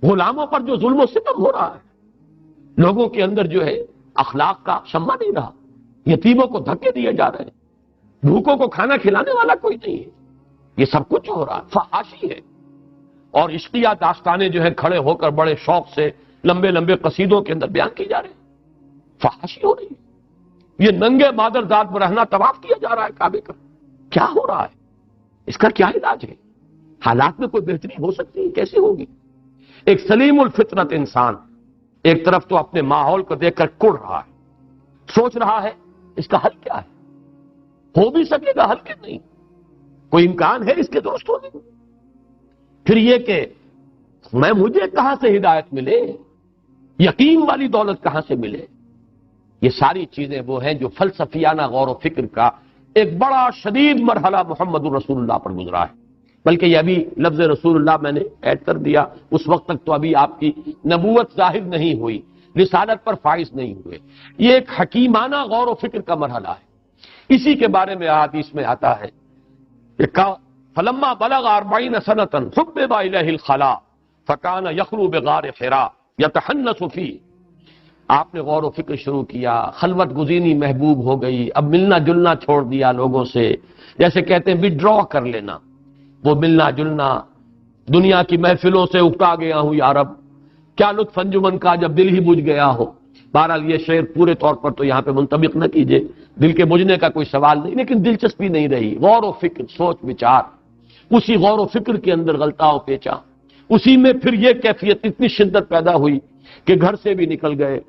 غلاموں پر جو ظلم و ستم ہو رہا ہے، لوگوں کے اندر جو ہے اخلاق کا شمع نہیں رہا، یتیموں کو دھکے دیے جا رہے ہیں، بھوکوں کو کھانا کھلانے والا کوئی نہیں ہے، یہ سب کچھ ہو رہا ہے، فحاشی ہے۔ اور عشقیہ داستانیں جو ہے کھڑے ہو کر بڑے شوق سے لمبے لمبے قصیدوں کے اندر بیان کی جا رہے ہیں، فحاشی ہو رہی ہے۔ یہ ننگے مادر ذات برہنہ طواف کیا جا رہا ہے کعبے کا، کیا ہو رہا ہے، اس کا کیا علاج ہے؟ حالات میں کوئی بہتری ہو سکتی ہے؟ کیسے ہوگی؟ ایک سلیم الفطرت انسان ایک طرف تو اپنے ماحول کو دیکھ کر کڑ رہا ہے، سوچ رہا ہے اس کا حل کیا ہے، ہو بھی سکے گا حل کہ نہیں، کوئی امکان ہے اس کے درست ہونے میں؟ پھر یہ کہ مجھے کہاں سے ہدایت ملے، یقین والی دولت کہاں سے ملے؟ یہ ساری چیزیں وہ ہیں جو فلسفیانہ غور و فکر کا ایک بڑا شدید مرحلہ محمد الرسول اللہ پر گزرا ہے۔ بلکہ یہ ابھی لفظ رسول اللہ میں نے ایڈ کر دیا، اس وقت تک تو ابھی آپ کی نبوت ظاہر نہیں ہوئی، رسالت پر فائز نہیں ہوئے، یہ ایک حکیمانہ غور و فکر کا مرحلہ ہے۔ اسی کے بارے میں احادیث میں آتا ہے کہ فلما بلغ 40 سنة حبب إليه الخلاء فكان يخلو بغار حراء يتحنث فيه، آپ نے غور و فکر شروع کیا، خلوت گزینی محبوب ہو گئی، اب ملنا جلنا چھوڑ دیا لوگوں سے، جیسے کہتے ہیں وڈرا کر لینا، وہ ملنا جلنا، دنیا کی محفلوں سے اکتا گیا ہوں یا رب، کیا لطف انجمن کا جب دل ہی بجھ گیا ہو۔ بہرحال یہ شعر پورے طور پر تو یہاں پہ منطبق نہ کیجئے، دل کے بجھنے کا کوئی سوال نہیں، لیکن دلچسپی نہیں رہی، غور و فکر، سوچ وچار، اسی غور و فکر کے اندر غلطا و پیچا، اسی میں پھر یہ کیفیت اتنی شدت پیدا ہوئی کہ گھر سے بھی نکل گئے،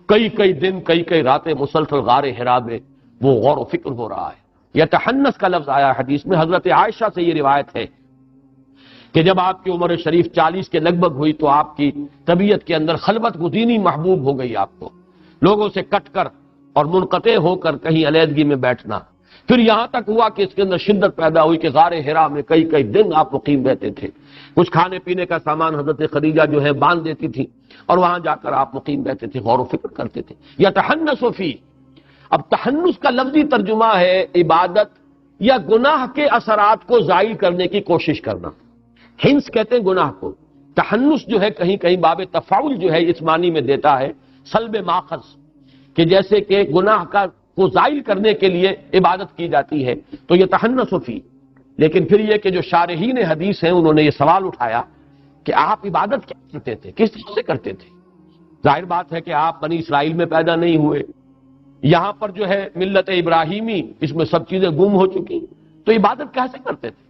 کئی دن کئی راتیں مسلسل غار حرا میں وہ غور و فکر ہو رہا ہے۔ یہ تحنس کا لفظ آیا حدیث میں، حضرت عائشہ سے یہ روایت ہے کہ جب آپ کی عمر شریف 40 کے لگ بھگ ہوئی تو آپ کی طبیعت کے اندر خلوت گزینی محبوب ہو گئی آپ کو، لوگوں سے کٹ کر اور منقطع ہو کر کہیں علیحدگی میں بیٹھنا. پھر یہاں تک ہوا کہ اس کے اندر شدت پیدا ہوئی کہ غار حرا میں کئی کئی دن آپ مقیم رہتے تھے. کچھ کھانے پینے کا سامان حضرت خدیجہ جو ہے باندھ دیتی تھی اور وہاں جا کر آپ مقیم رہتے تھے، غور و فکر کرتے تھے. یتحنس فی، اب تحنس کا لفظی ترجمہ ہے عبادت یا گناہ کے اثرات کو زائل کرنے کی کوشش کرنا. ہنس کہتے ہیں گناہ کو. تحنس جو ہے کہیں کہیں باب تفاعل جو ہے اس معنی میں دیتا ہے سلب ماخذ، کہ جیسے کہ گناہ کو زائل کرنے کے لیے عبادت کی جاتی ہے، تو یہ تحنس فی. لیکن پھر یہ کہ جو شارحین حدیث ہیں انہوں نے یہ سوال اٹھایا کہ آپ عبادت کیا کرتے تھے، کس طرح سے کرتے تھے؟ ظاہر بات ہے کہ آپ بنی اسرائیل میں پیدا نہیں ہوئے، یہاں پر جو ہے ملت ابراہیمی اس میں سب چیزیں گم ہو چکی، تو عبادت کیسے کرتے تھے؟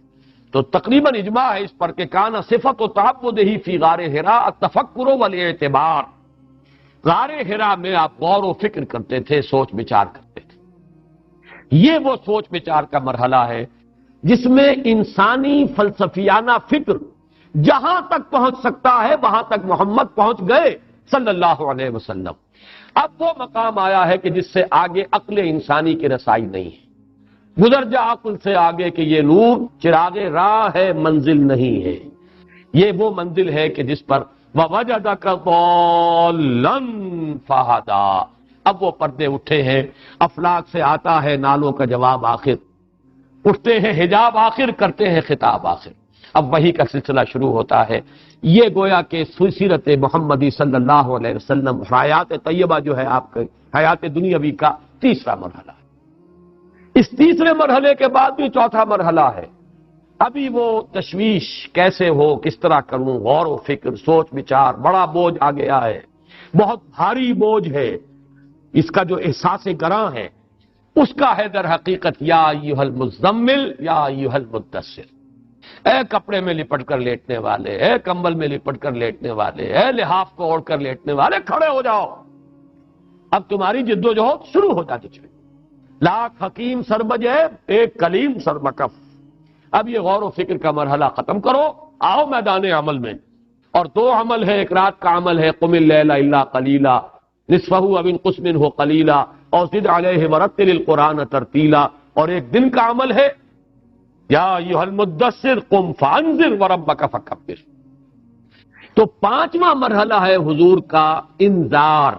تو تقریباً اجماع ہے اس پر کہ کانا صفت و تعبدہ فی غار حرا التفکر والاعتبار. غار حرا میں آپ غور و فکر کرتے تھے، سوچ بچار کرتے تھے. یہ وہ سوچ بچار کا مرحلہ ہے جس میں انسانی فلسفیانہ فکر جہاں تک پہنچ سکتا ہے وہاں تک محمد پہنچ گئے صلی اللہ علیہ وسلم. اب وہ مقام آیا ہے کہ جس سے آگے عقل انسانی کی رسائی نہیں ہے. گزر جا عقل سے آگے کہ یہ نور چراغ راہ ہے، منزل نہیں ہے. یہ وہ منزل ہے کہ جس پر وَوَجَدَكَ ضَالًّا فَهَدَىٰ. اب وہ پردے اٹھے ہیں، افلاک سے آتا ہے نالوں کا جواب آخر، اٹھتے ہیں حجاب آخر، کرتے ہیں خطاب آخر. اب وحی کا سلسلہ شروع ہوتا ہے. یہ گویا کہ سیرت محمدی صلی اللہ علیہ وسلم، حیات طیبہ جو ہے آپ کے حیات دنیاوی کا تیسرا مرحلہ ہے. اس تیسرے مرحلے کے بعد بھی چوتھا مرحلہ ہے. ابھی وہ تشویش کیسے ہو، کس طرح کروں، غور و فکر، سوچ بچار، بڑا بوجھ آ گیا ہے، بہت بھاری بوجھ ہے. اس کا جو احساس گراں ہے اس کا ہے در حقیقت یا ایھا المزمل یا ایھا المدثر. اے کپڑے میں لپٹ کر لیٹنے والے، اے کمبل میں لپٹ کر لیٹنے والے، اے لحاف کو اوڑھ کر لیٹنے والے، کھڑے ہو جاؤ. اب تمہاری جد و جہد شروع ہو جاتی ہے. لاکھ حکیم سر بجے ایک کلیم سر بکف. اب یہ غور و فکر کا مرحلہ ختم کرو، آؤ میدان عمل میں. اور دو عمل ہے، ایک رات کا عمل ہے قم اللیل الا قلیلا نصفہ او انقص منہ قلیلا اور زد علیہ ورتل القرآن ترتیلا. اور ایک دن کا عمل ہے یا ایھا المدثر قم فانذر وربک فکبر. تو پانچواں مرحلہ ہے حضور کا انذار.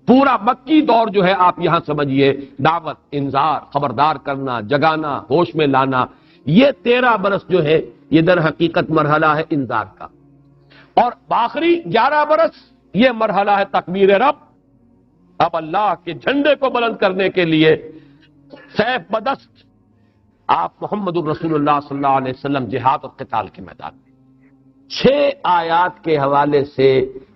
پورا مکی دور جو ہے آپ یہاں سمجھیے دعوت، انذار، خبردار کرنا، جگانا، ہوش میں لانا. یہ 13 برس جو ہے یہ در حقیقت مرحلہ ہے انذار کا. اور آخری 11 برس یہ مرحلہ ہے تکبیر رب. اب اللہ کے جھنڈے کو بلند کرنے کے لیے سیف بدست آپ محمد الرسول اللہ صلی اللہ علیہ وسلم جہاد اور قتال کے میدان میں. 6 آیات کے حوالے سے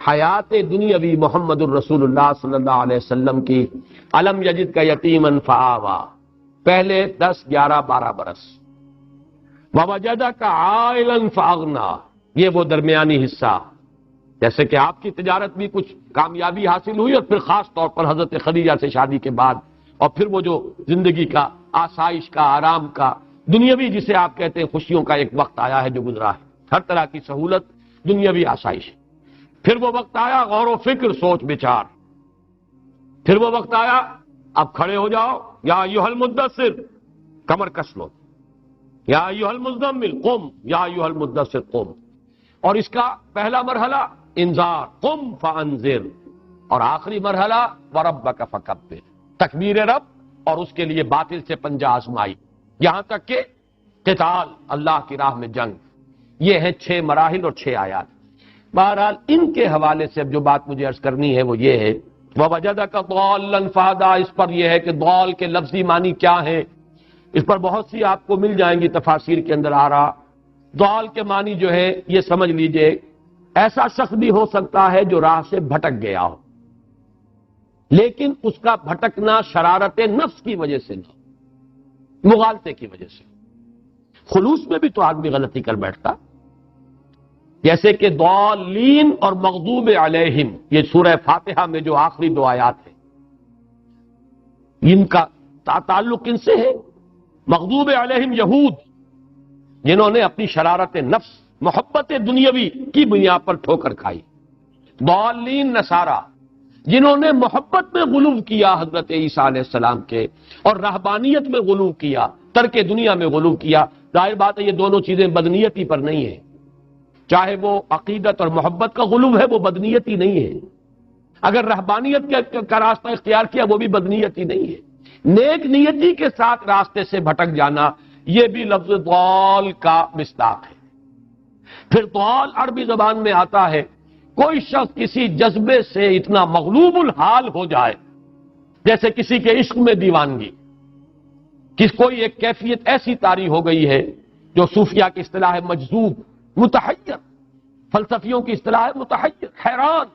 حیات دنیاوی محمد الرسول اللہ صلی اللہ علیہ وسلم کی علم یجد کا یتیمن فآوا، پہلے 10 11 12 برس. ووجدک عائلا فاغنا، یہ وہ درمیانی حصہ. جیسے کہ آپ کی تجارت بھی کچھ کامیابی حاصل ہوئی اور پھر خاص طور پر حضرت خدیجہ سے شادی کے بعد، اور پھر وہ جو زندگی کا آسائش کا، آرام کا، دنیاوی جسے آپ کہتے ہیں خوشیوں کا ایک وقت آیا ہے جو گزرا ہے، ہر طرح کی سہولت، دنیاوی آسائش. پھر وہ وقت آیا غور و فکر، سوچ بچار. پھر وہ وقت آیا اب کھڑے ہو جاؤ یا ایھا المدثر، کمر کس لو، یا ایھا المزمل قم یا ایھا المدثر قم. اور اس کا پہلا مرحلہ انذار قم فانذر، اور آخری مرحلہ وربک فکبر، تکبیر رب اور اس کے لیے باطل سے پنجہ آزمائی، یہاں تک کہ قتال، اللہ کی راہ میں جنگ. یہ ہیں 6 مراحل اور 6 آیات. بہرحال ان کے حوالے سے اب جو بات مجھے عرض کرنی ہے وہ یہ ہے وَوَجَدَكَ ضَالًّا فَهَدَىٰ. اس پر یہ ہے کہ ضال کے لفظی معنی کیا ہیں، اس پر بہت سی آپ کو مل جائیں گی تفاسیر کے اندر آ رہا. ضال کے معنی جو ہے یہ سمجھ لیجئے ایسا شخص بھی ہو سکتا ہے جو راہ سے بھٹک گیا ہو، لیکن اس کا بھٹکنا شرارت نفس کی وجہ سے نہ، مغالطے کی وجہ سے. خلوص میں بھی تو آدمی غلطی کر بیٹھتا، جیسے کہ ضالین اور مغضوب علیہم، یہ سورہ فاتحہ میں جو آخری 2 آیات ہیں ان کا تعلق ان سے ہے. مغضوب علیہم یہود، جنہوں نے اپنی شرارت نفس، محبت دنیاوی کی بنیاد پر ٹھوکر کھائی. ضالین نصارہ، جنہوں نے محبت میں غلو کیا حضرت عیسیٰ علیہ السلام کے، اور رہبانیت میں غلو کیا، ترک دنیا میں غلو کیا، ظاہر بات ہے یہ دونوں چیزیں بدنیتی پر نہیں ہیں۔ چاہے وہ عقیدت اور محبت کا غلو ہے، وہ بدنیتی نہیں ہے۔ اگر رہبانیت کا راستہ اختیار کیا، وہ بھی بدنیتی نہیں ہے۔ نیک نیتی کے ساتھ راستے سے بھٹک جانا، یہ بھی لفظ ضال کا مصداق ہے۔ پھر ضال عربی زبان میں آتا ہے کوئی شخص کسی جذبے سے اتنا مغلوب الحال ہو جائے، جیسے کسی کے عشق میں دیوانگی، کوئی ایک کیفیت ایسی طاری ہو گئی ہے جو صوفیہ کی اصطلاح ہے مجذوب، متحیر، فلسفیوں کی اصطلاح ہے متحیر، حیران،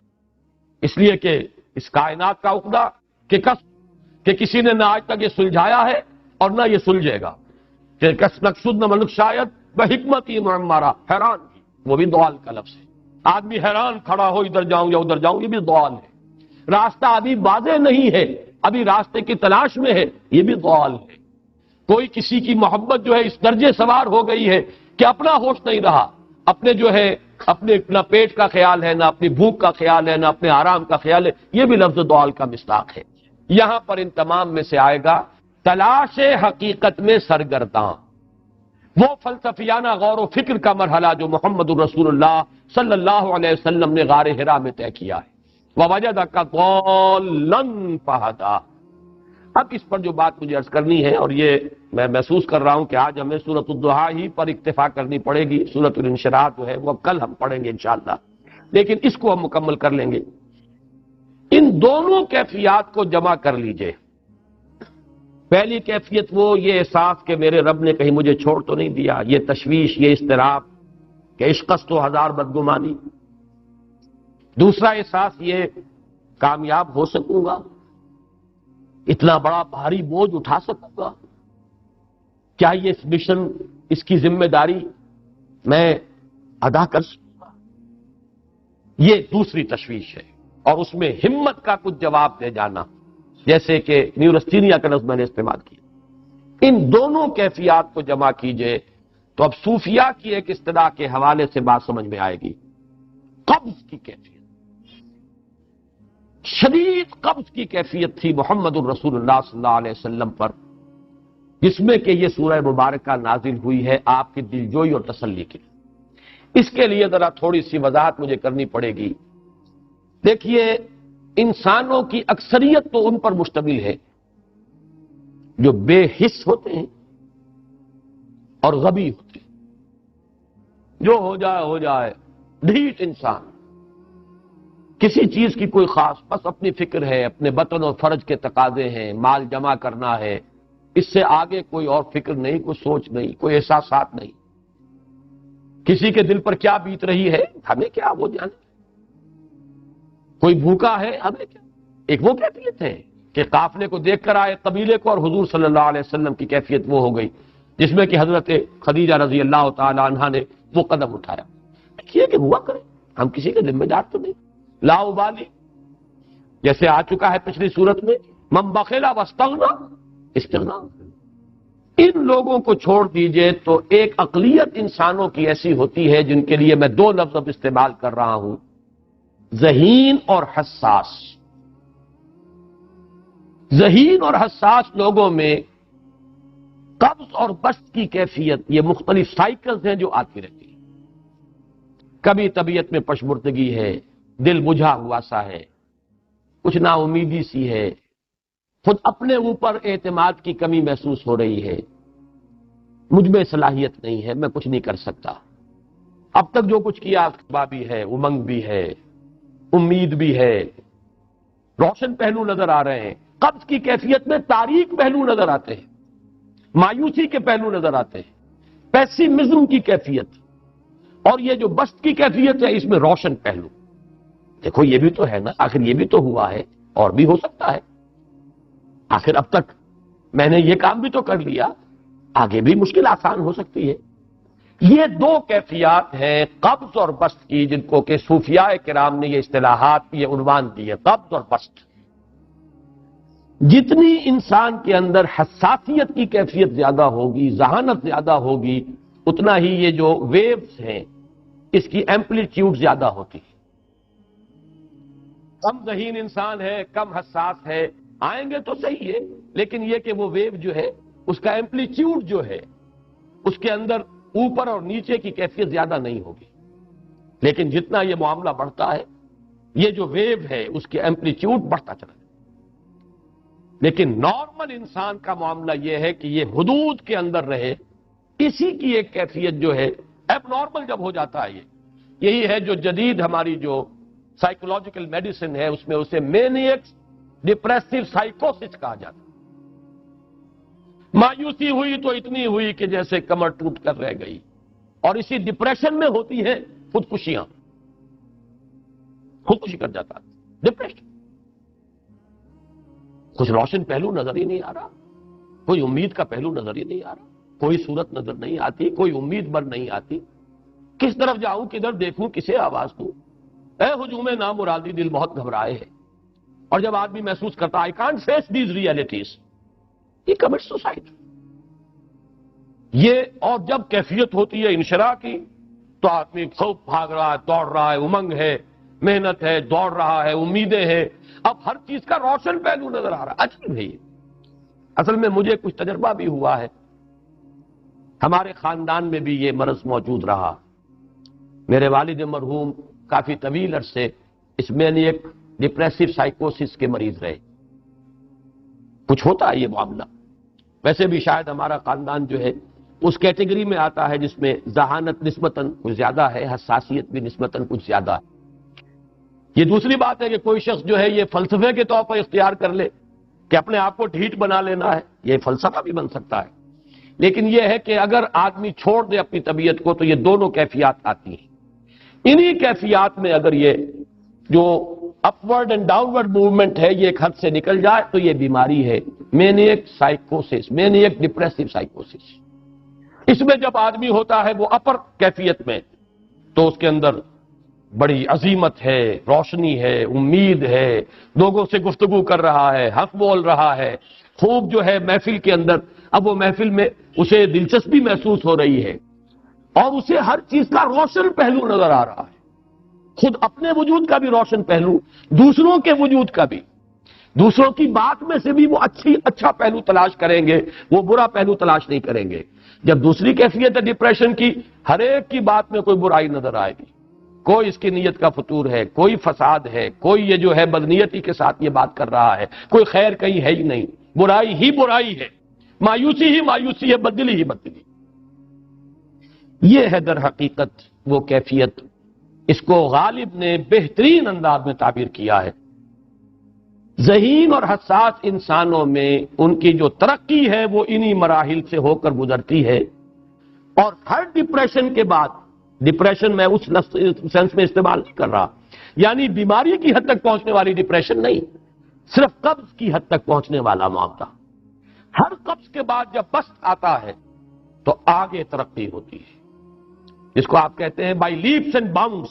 اس لیے کہ اس کائنات کا عقدہ کہ کسی نے نہ آج تک یہ سلجھایا ہے اور نہ یہ سلجھے گا، کہ کس نقصد نہ ملک شاید بحکمت ہی معمارہ، حیران کی، وہ بھی ضال کا لفظ ہے۔ آدمی حیران کھڑا ہو ادھر جاؤں یا ادھر جاؤں، یہ بھی ضال ہے۔ راستہ ابھی واضح نہیں ہے، ابھی راستے کی تلاش میں ہے، یہ بھی ضال ہے۔ کوئی کسی کی محبت جو ہے اس درجے سوار ہو گئی ہے کہ اپنا ہوش نہیں رہا، اپنے جو ہے اپنے نہ پیٹ کا خیال ہے، نہ اپنی بھوک کا خیال ہے، نہ اپنے آرام کا خیال ہے، یہ بھی لفظ ضال کا مصداق ہے۔ یہاں پر ان تمام میں سے آئے گا تلاش حقیقت میں سرگرداں، وہ فلسفیانہ غور و فکر کا مرحلہ جو محمد الرسول اللہ صلی اللہ علیہ وسلم نے غار حرا میں طے کیا ہے۔ وَوَجَدَكَ ضَالًّا فَهَدَىٰ۔ اب اس پر جو بات مجھے عرض کرنی ہے، اور یہ میں محسوس کر رہا ہوں کہ آج ہمیں سورۃ الضحیٰ ہی پر اکتفا کرنی پڑے گی، سورۃ الانشراح جو ہے وہ اب کل ہم پڑھیں گے انشاءاللہ، لیکن اس کو ہم مکمل کر لیں گے۔ ان دونوں کیفیات کو جمع کر لیجئے۔ پہلی کیفیت وہ یہ احساس کہ میرے رب نے کہیں مجھے چھوڑ تو نہیں دیا، یہ تشویش، یہ اضطراب کہ عشقست و ہزار بدگمانی۔ دوسرا احساس یہ کامیاب ہو سکوں گا، اتنا بڑا بھاری بوجھ اٹھا سکوں گا، کیا یہ اس مشن، اس کی ذمہ داری میں ادا کر سکوں گا، یہ دوسری تشویش ہے۔ اور اس میں ہمت کا کچھ جواب دے جانا، جیسے کہ نیورستینیا کا لفظ میں نے استعمال کیا۔ ان دونوں کیفیات کو جمع کیجئے تو اب صوفیہ کی ایک اصطلاح کے حوالے سے بات سمجھ میں آئے گی۔ قبض کی کیفیت، شدید قبض کی کیفیت تھی محمد الرسول اللہ صلی اللہ علیہ وسلم پر، جس میں کہ یہ سورہ مبارکہ نازل ہوئی ہے آپ کی دلجوئی اور تسلی کے لیے۔ اس کے لیے ذرا تھوڑی سی وضاحت مجھے کرنی پڑے گی۔ دیکھیے، انسانوں کی اکثریت تو ان پر مشتمل ہے جو بے حس ہوتے ہیں اور غبی ہوتے ہیں، جو ہو جائے ڈھیٹ انسان، کسی چیز کی کوئی خاص، بس اپنی فکر ہے، اپنے بطن اور فرج کے تقاضے ہیں، مال جمع کرنا ہے، اس سے آگے کوئی اور فکر نہیں، کوئی سوچ نہیں، کوئی احساسات نہیں۔ کسی کے دل پر کیا بیت رہی ہے ہمیں کیا، وہ جانے۔ کوئی بھوکا ہے، ہمیں کیا۔ ایک وہ کیفیت ہے کہ قافلے کو دیکھ کر آئے قبیلے کو، اور حضور صلی اللہ علیہ وسلم کی کیفیت وہ ہو گئی جس میں کہ حضرت خدیجہ رضی اللہ تعالی عنہا نے وہ قدم اٹھایا۔ دیکھیے کہ ہوا کرے، ہم کسی کے ذمہ دار تو نہیں، لا ابالی، جیسے آ چکا ہے پچھلی صورت میں، من بخل واستغنی استغنا۔ ان لوگوں کو چھوڑ دیجئے تو ایک اقلیت انسانوں کی ایسی ہوتی ہے جن کے لیے میں دو لفظ اب استعمال کر رہا ہوں، ذہین اور حساس۔ ذہین اور حساس لوگوں میں قبض اور بسط کی کیفیت، یہ مختلف سائیکلز ہیں جو آتی رہتی ہیں۔ کبھی طبیعت میں پشمردگی ہے، دل بجھا ہوا سا ہے، کچھ نا امیدی سی ہے، خود اپنے اوپر اعتماد کی کمی محسوس ہو رہی ہے، مجھ میں صلاحیت نہیں ہے، میں کچھ نہیں کر سکتا، اب تک جو کچھ کیا بھی ہے، امنگ بھی ہے، امید بھی ہے، روشن پہلو نظر آ رہے ہیں۔ قبض کی کیفیت میں تاریک پہلو نظر آتے ہیں، مایوسی کے پہلو نظر آتے ہیں، پیسیمزم کی کیفیت، اور یہ جو بسط کی کیفیت ہے اس میں روشن پہلو۔ دیکھو یہ بھی تو ہے نا، آخر یہ بھی تو ہوا ہے، اور بھی ہو سکتا ہے، آخر اب تک میں نے یہ کام بھی تو کر لیا، آگے بھی مشکل آسان ہو سکتی ہے۔ یہ دو کیفیات ہیں قبض اور بسط کی، جن کو کہ صوفیاء کرام نے یہ اصطلاحات، یہ عنوان دیے، قبض اور بسط۔ جتنی انسان کے اندر حساسیت کی کیفیت زیادہ ہوگی، ذہانت زیادہ ہوگی، اتنا ہی یہ جو ویوز ہیں اس کی ایمپلیٹیوڈ زیادہ ہوتی ہے۔ کم ذہین انسان ہے، کم حساس ہے، آئیں گے تو صحیح ہے، لیکن یہ کہ وہ ویو جو ہے اس کا ایمپلیٹیوڈ جو ہے اس کے اندر اوپر اور نیچے کی کیفیت زیادہ نہیں ہوگی، لیکن جتنا یہ معاملہ بڑھتا ہے یہ جو ویو ہے اس کے ایمپلیٹیوڈ بڑھتا چلا جائے۔ لیکن نارمل انسان کا معاملہ یہ ہے کہ یہ حدود کے اندر رہے، اسی کی ایک کیفیت جو ہے ایب نارمل جب ہو جاتا ہے یہی ہے جو جدید ہماری جو سائیکولوجیکل میڈیسن ہے اس میں اسے مینیک ڈپریسو سائیکوسس کہا جاتا ہے۔ مایوسی ہوئی تو اتنی ہوئی کہ جیسے کمر ٹوٹ کر رہ گئی، اور اسی ڈپریشن میں ہوتی ہیں خودکشیاں، خودکشی کر جاتا ہے ڈپریشن۔ کچھ روشن پہلو نظر ہی نہیں آ رہا، کوئی امید کا پہلو نظر ہی نہیں آ رہا، کوئی صورت نظر نہیں آتی، کوئی امید بر نہیں آتی، کس طرف جاؤں کدھر دیکھوں کسے آواز دوں، اے ہجوم نامرادی دل بہت گھبرائے ہے۔ اور جب آدمی محسوس کرتا I can't face these realities، یہ commits suicide۔ یہ اور جب کیفیت ہوتی ہے انشراح کی تو آدمی خوب بھاگ رہا ہے، دوڑ رہا ہے، امنگ ہے، محنت ہے، دوڑ رہا ہے، امیدیں ہیں، اب ہر چیز کا روشن پہلو نظر آ رہا ہے۔ عجیب ہے یہ۔ اصل میں مجھے کچھ تجربہ بھی ہوا ہے، ہمارے خاندان میں بھی یہ مرض موجود رہا۔ میرے والد مرحوم کافی طویل عرصے اس مینیک ڈپریسو سائیکوسس کے مریض رہے۔ کچھ ہوتا ہے یہ معاملہ، ویسے بھی شاید ہمارا خاندان جو ہے اس کیٹیگری میں آتا ہے جس میں ذہانت نسبتاً کچھ زیادہ ہے، حساسیت بھی نسبتاً کچھ زیادہ ہے۔ یہ دوسری بات ہے کہ کوئی شخص جو ہے یہ فلسفے کے طور پر اختیار کر لے کہ اپنے آپ کو ڈھیٹ بنا لینا ہے، یہ فلسفہ بھی بن سکتا ہے، لیکن یہ ہے کہ اگر آدمی چھوڑ دے اپنی طبیعت کو تو یہ دونوں کیفیات آتی ہیں۔ انہی کیفیات میں اگر یہ جو اپورڈ اینڈ ڈاؤنورڈ موومنٹ ہے یہ ایک حد سے نکل جائے تو یہ بیماری ہے مینیک سائیکوسس، مینیک ڈپریسو سائیکوسس۔ اس میں جب آدمی ہوتا ہے وہ اپر کیفیت میں تو اس کے اندر بڑی عظیمت ہے، روشنی ہے، امید ہے، لوگوں سے گفتگو کر رہا ہے، حق بول رہا ہے، خوب جو ہے محفل کے اندر، اب وہ محفل میں اسے دلچسپی محسوس ہو رہی ہے اور اسے ہر چیز کا روشن پہلو نظر آ رہا ہے، خود اپنے وجود کا بھی روشن پہلو، دوسروں کے وجود کا بھی، دوسروں کی بات میں سے بھی وہ اچھا پہلو تلاش کریں گے، وہ برا پہلو تلاش نہیں کریں گے۔ جب دوسری کیفیت ہے ڈپریشن کی، ہر ایک کی بات میں کوئی برائی نظر آئے گی، کوئی اس کی نیت کا فطور ہے، کوئی فساد ہے، کوئی یہ جو ہے بدنیتی کے ساتھ یہ بات کر رہا ہے، کوئی خیر کہیں ہے ہی نہیں، برائی ہی برائی ہے، مایوسی ہی مایوسی ہے، بدلی ہی بدلی۔ یہ ہے در حقیقت وہ کیفیت، اس کو غالب نے بہترین انداز میں تعبیر کیا ہے۔ ذہین اور حساس انسانوں میں ان کی جو ترقی ہے وہ انہی مراحل سے ہو کر گزرتی ہے، اور ہر ڈپریشن کے بعد، ڈپریشن میں اس سینس میں استعمال نہیں کر رہا یعنی بیماری کی حد تک پہنچنے والی ڈپریشن نہیں، صرف قبض کی حد تک پہنچنے والا معاملہ۔ ہر قبض کے بعد جب بست آتا ہے تو آگے ترقی ہوتی ہے، جس کو آپ کہتے ہیں بائی لیپس اینڈ باؤنڈس،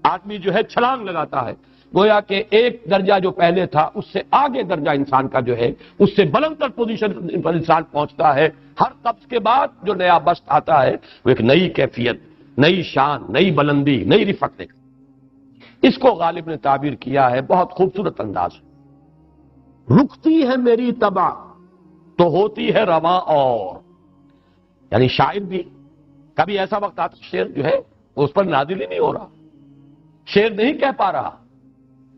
آدمی جو ہے چھلانگ لگاتا ہے، گویا کہ ایک درجہ جو پہلے تھا اس سے آگے درجہ انسان کا جو ہے اس سے بلند تر پوزیشن پر انسان پہنچتا ہے۔ ہر قبض کے بعد جو نیا بست آتا ہے وہ ایک نئی کیفیت، نئی شان، نئی بلندی، نئی رفعت۔ اس کو غالب نے تعبیر کیا ہے بہت خوبصورت انداز، رکتی ہے میری طبع تو ہوتی ہے رواں اور، یعنی شاعر بھی کبھی ایسا وقت آتا شعر جو ہے اس پر نازل ہی نہیں ہو رہا، شعر نہیں کہہ پا رہا،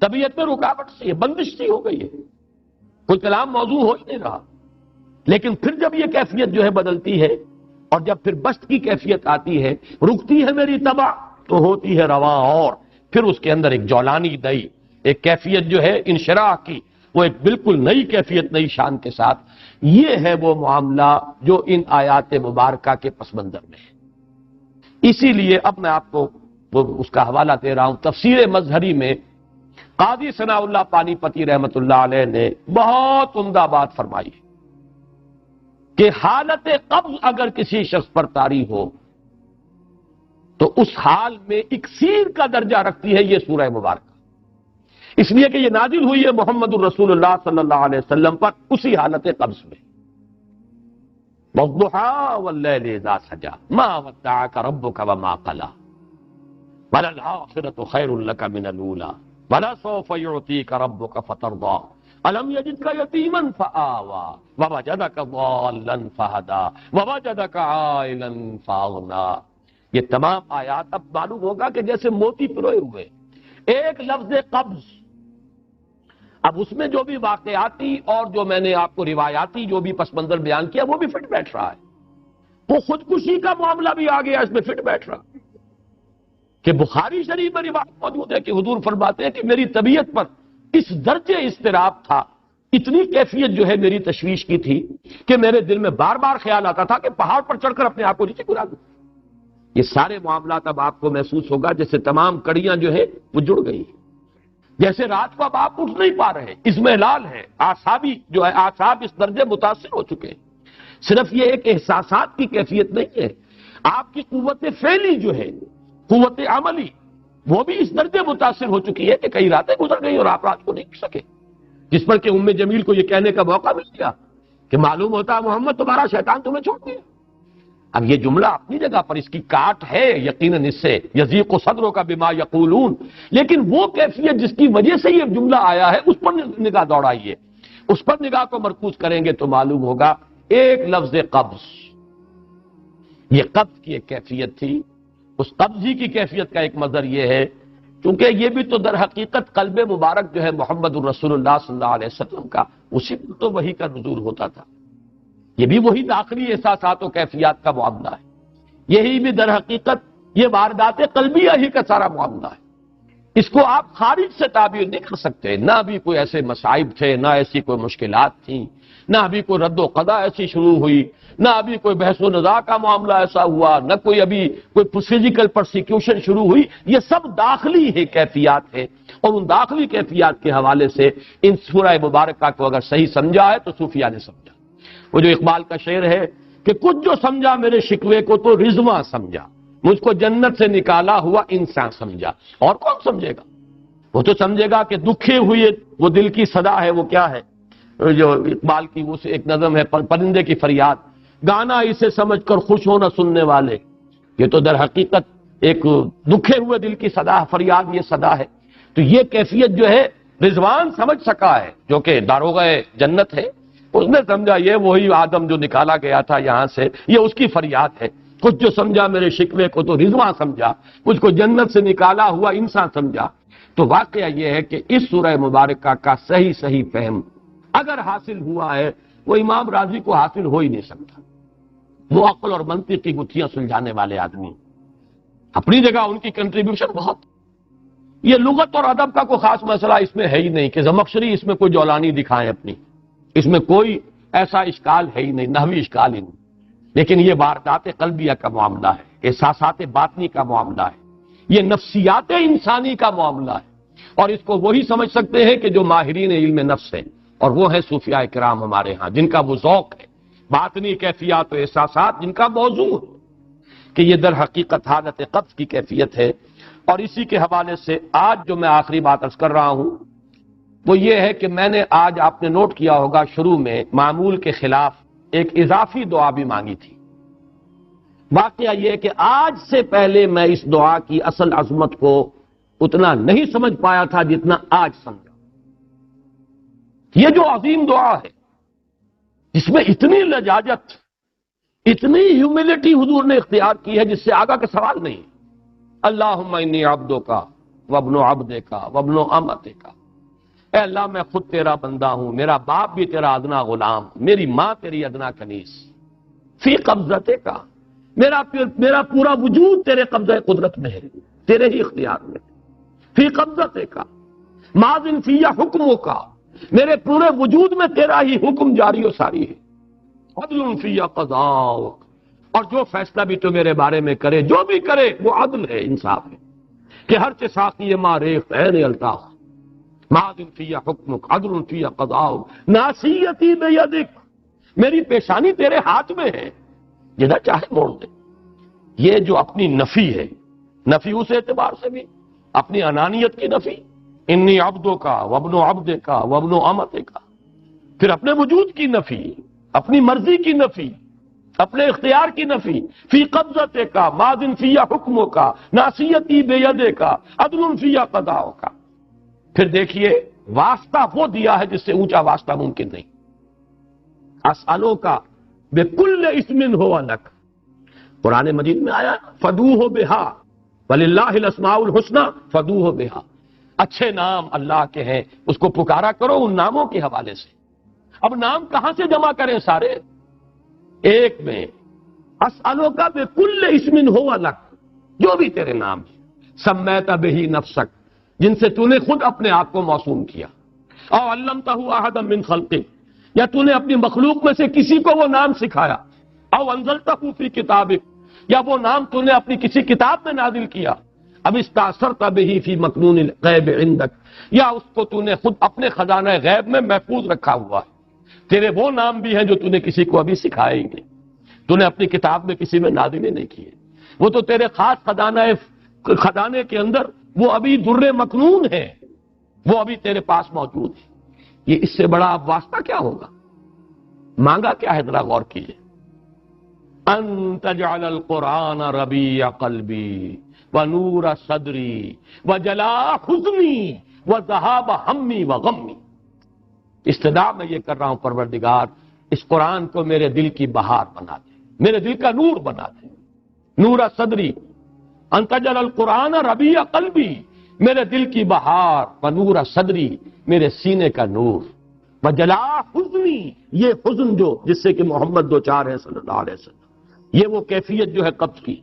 طبیعت میں رکاوٹ سی ہے، بندش سی ہو گئی ہے، کوئی کلام موضوع ہو ہی نہیں رہا۔ لیکن پھر جب یہ کیفیت جو ہے بدلتی ہے اور جب پھر بست کی کیفیت آتی ہے، رکتی ہے میری طبع تو ہوتی ہے رواں اور، پھر اس کے اندر ایک جولانی نئی ایک کیفیت جو ہے انشراح کی، وہ ایک بالکل نئی کیفیت، نئی شان کے ساتھ۔ یہ ہے وہ معاملہ جو ان آیات مبارکہ کے پس منظر میں ہے۔ اسی لیے اب میں آپ کو اس کا حوالہ دے رہا ہوں، تفسیر مظہری میں قاضی ثناء اللہ پانی پتی رحمت اللہ علیہ نے بہت عمدہ بات فرمائی کہ حالت قبض اگر کسی شخص پر طاری ہو تو اس حال میں اکسیر کا درجہ رکھتی ہے یہ سورہ مبارکہ، اس لیے کہ یہ نازل ہوئی ہے محمد الرسول اللہ صلی اللہ علیہ وسلم پر اسی حالت قبض میں۔ وَالضُّحَىٰ وَاللَّيْلِ إِذَا سَجَىٰ مَا وَدَّعَكَ رَبُّكَ وَمَا قَلَىٰ وَلَلْآخِرَةُ خَيْرٌ لَكَ مِنَ الْأُولَىٰ وَلَسَوْفَ يُعْطِيكَ رَبُّكَ فَتَرْضَىٰ أَلَمْ يَجِدْكَ يَتِيمًا فَآوَىٰ وَوَجَدَكَ ضَالًّا فَهَدَىٰ وَوَجَدَكَ عَائِلًا فَأَغْنَىٰ۔ یہ تمام آیات اب معلوم ہوگا کہ جیسے موتی پروئے ہوئے، ایک لفظ قبض، اب اس میں جو بھی واقعاتی اور جو میں نے آپ کو روایاتی جو بھی پس منظر بیان کیا وہ بھی فٹ بیٹھ رہا ہے، وہ خودکشی کا معاملہ بھی آ گیا اس میں فٹ بیٹھ رہا کہ بخاری شریف میں روایت موجود ہے کہ حضور فرماتے ہیں کہ میری طبیعت پر اس درجے اضطراب تھا، اتنی کیفیت جو ہے میری تشویش کی تھی کہ میرے دل میں بار بار خیال آتا تھا کہ پہاڑ پر چڑھ کر اپنے آپ کو نیچے گرا دوں۔ یہ سارے معاملات اب آپ کو محسوس ہوگا جیسے تمام کڑیاں جو ہے وہ جڑ گئی، جیسے رات کو اب آپ اٹھ نہیں پا رہے، اضمحلال ہے، اعصابی جو ہے اعصاب اس درجے متاثر ہو چکے ہیں۔ صرف یہ ایک احساسات کی کیفیت نہیں ہے، آپ کی قوت فعلی جو ہے، قوت عملی، وہ بھی اس درجے متاثر ہو چکی ہے کہ کئی راتیں گزر گئی اور آپ رات کو نہیں اٹھ سکے، جس پر کہ ام جمیل کو یہ کہنے کا موقع مل گیا کہ معلوم ہوتا ہے محمد تمہارا شیطان تمہیں چھوڑ دیا۔ اب یہ جملہ اپنی جگہ پر اس کی کاٹ ہے یقیناً، اس سے یضیق صدروں کا بما یقولون، لیکن وہ کیفیت جس کی وجہ سے یہ جملہ آیا ہے اس پر نگاہ دوڑائیے، اس پر نگاہ کو مرکوز کریں گے تو معلوم ہوگا ایک لفظ قبض، یہ قبض کی ایک کیفیت تھی۔ اس قبضی کی کیفیت کا ایک مظہر یہ ہے کیونکہ یہ بھی تو در حقیقت قلب مبارک جو ہے محمد الرسول اللہ صلی اللہ علیہ وسلم کا، اسی پر تو وحی کا نزول ہوتا تھا، یہ بھی وہی داخلی احساسات و کیفیات کا معاملہ ہے، یہی بھی در حقیقت یہ واردات قلبیہ ہی کا سارا معاملہ ہے۔ اس کو آپ خارج سے تعبیر نہیں کر سکتے، نہ ابھی کوئی ایسے مصائب تھے، نہ ایسی کوئی مشکلات تھیں، نہ ابھی کوئی رد و قضا ایسی شروع ہوئی، نہ ابھی کوئی بحث و نزاع کا معاملہ ایسا ہوا، نہ کوئی ابھی کوئی فزیکل پرسیکیوشن شروع ہوئی، یہ سب داخلی ہے کیفیات ہے، اور ان داخلی کیفیات کے حوالے سے ان سورہ مبارکہ کو اگر صحیح سمجھا ہے تو صوفیہ نے سمجھا۔ وہ جو اقبال کا شعر ہے کہ کچھ جو سمجھا میرے شکوے کو تو رضواں سمجھا، مجھ کو جنت سے نکالا ہوا انسان سمجھا، اور کون سمجھے گا؟ وہ تو سمجھے گا کہ دکھے ہوئے وہ دل کی صدا ہے، وہ کیا ہے جو اقبال کی وہ ایک نظم ہے پرندے کی فریاد، گانا اسے سمجھ کر خوش ہونا سننے والے، یہ تو در حقیقت ایک دکھے ہوئے دل کی صدا فریاد، یہ صدا ہے۔ تو یہ کیفیت جو ہے رضوان سمجھ سکا ہے جو کہ داروغہ جنت ہے، اس نے سمجھا یہ وہی آدم جو نکالا گیا تھا یہاں سے، یہ اس کی فریاد ہے۔ کچھ جو سمجھا میرے شکوے کو تو رضواں سمجھا، مجھ کو جنت سے نکالا ہوا انسان سمجھا۔ تو واقعہ یہ ہے کہ اس سورہ مبارکہ کا صحیح فہم اگر حاصل ہوا ہے، وہ امام راضی کو حاصل ہو ہی نہیں سکتا۔ وہ عقل اور منطق کی گتھیاں سلجھانے والے آدمی، اپنی جگہ ان کی کنٹریبیوشن بہت، یہ لغت اور ادب کا کوئی خاص مسئلہ اس میں ہے ہی نہیں کہ زمخشری اس میں کوئی جولانی دکھائیں اپنی، اس میں کوئی ایسا اشکال ہے ہی نہیں، نحوی اشکال ہی نہیں، لیکن یہ واردات قلبیہ کا معاملہ ہے، احساسات باطنی کا معاملہ ہے، یہ نفسیات انسانی کا معاملہ ہے، اور اس کو وہی سمجھ سکتے ہیں کہ جو ماہرین علم نفس ہیں، اور وہ ہیں صوفیاء کرام ہمارے ہاں، جن کا وہ ذوق ہے، باطنی کیفیات و احساسات جن کا موضوع ہے کہ یہ در حقیقت حالت قبض کی کیفیت ہے۔ اور اسی کے حوالے سے آج جو میں آخری بات عرض کر رہا ہوں وہ یہ ہے کہ میں نے آج آپ نے نوٹ کیا ہوگا شروع میں معمول کے خلاف ایک اضافی دعا بھی مانگی تھی۔ واقعہ یہ ہے کہ آج سے پہلے میں اس دعا کی اصل عظمت کو اتنا نہیں سمجھ پایا تھا جتنا آج سمجھا۔ یہ جو عظیم دعا ہے جس میں اتنی لجاجت، اتنی ہیوملٹی حضور نے اختیار کی ہے جس سے آگا کا سوال نہیں، اللہم انی عبدک وابن عبدک وابن امتک، اے اللہ میں خود تیرا بندہ ہوں، میرا باپ بھی تیرا ادنا غلام، میری ماں تیری ادنا کنیز، فی قبضتک، میرا پورا وجود تیرے قبضہ قدرت میں ہے، تیرے ہی اختیار میں، فی قبضتک ماضٍ فی حکمک، میرے پورے وجود میں تیرا ہی حکم جاری و ساری ہے، عدل فی قضاءک، اور جو فیصلہ بھی تو میرے بارے میں کرے، جو بھی کرے وہ عدل ہے، انصاف ہے، کہ ہر چہ ساقی ما ریخت عین الطاف، ماضٍ فی حکمک عدل فی قضاءک، ناصیتی بیدک، میری پیشانی تیرے ہاتھ میں ہے، جدھر چاہے موڑ دے۔ یہ جو اپنی نفی ہے، نفی اس اعتبار سے بھی اپنی انانیت کی نفی، انی عبدک وابن عبدک وابن امتک، پھر اپنے وجود کی نفی، اپنی مرضی کی نفی، اپنے اختیار کی نفی، فی قبضتک ماضٍ فی حکمک ناصیتی بیدک عدل فی قضاءک۔ پھر دیکھیے واسطہ وہ دیا ہے جس سے اونچا واسطہ ممکن نہیں. اسالو کا بکل اسم ہو لک، قرآن مجید میں آیا فدوہ بہا وللہ الاسماء الحسنی فدوہ بہا، اچھے نام اللہ کے ہیں، اس کو پکارا کرو ان ناموں کے حوالے سے. اب نام کہاں سے جمع کریں سارے؟ ایک میں اسالو کا بکل اسم ہو لک، جو بھی تیرے نام سمیت بہ نفسک، جن سے تو نے خود اپنے آپ کو موسوم کیا، او علمتہ احدا من خلقک، یا تو نے اپنی مخلوق میں سے کسی کو وہ نام سکھایا، او انزلتہ فی کتابک، یا وہ نام تو نے اپنی کسی کتاب میں نازل کیا، اب استاثرت بہ فی مکنون الغیب عندک، یا اس کو تو نے خود اپنے خزانہ غیب میں محفوظ رکھا ہوا ہے. تیرے وہ نام بھی ہیں جو تو نے کسی کو ابھی سکھائے ہی نہیں، تو نے اپنی کتاب میں کسی میں نازل ہی نہیں کیے، وہ تو تیرے خاص خزانے کے اندر وہ ابھی در مکنون ہے، وہ ابھی تیرے پاس موجود ہے. یہ اس سے بڑا اب واسطہ کیا ہوگا؟ مانگا کیا ہے ذرا غور کیجئے. ان تجعل القرآن ربیع قلبی ونور صدری وجلاء حزنی وذہاب ہمی وغمی. استدعا میں یہ کر رہا ہوں پروردگار، اس قرآن کو میرے دل کی بہار بنا دے، میرے دل کا نور بنا دے. نور صدری، ان تجعل القرآن ربیع قلبی، میرے دل کی بہار، ونور صدری، میرے سینے کا نور، وجلاء حزنی، یہ حزن جو جس سے کہ محمد دو چار ہے صلی اللہ علیہ وسلم، یہ وہ کیفیت جو ہے قبض کی،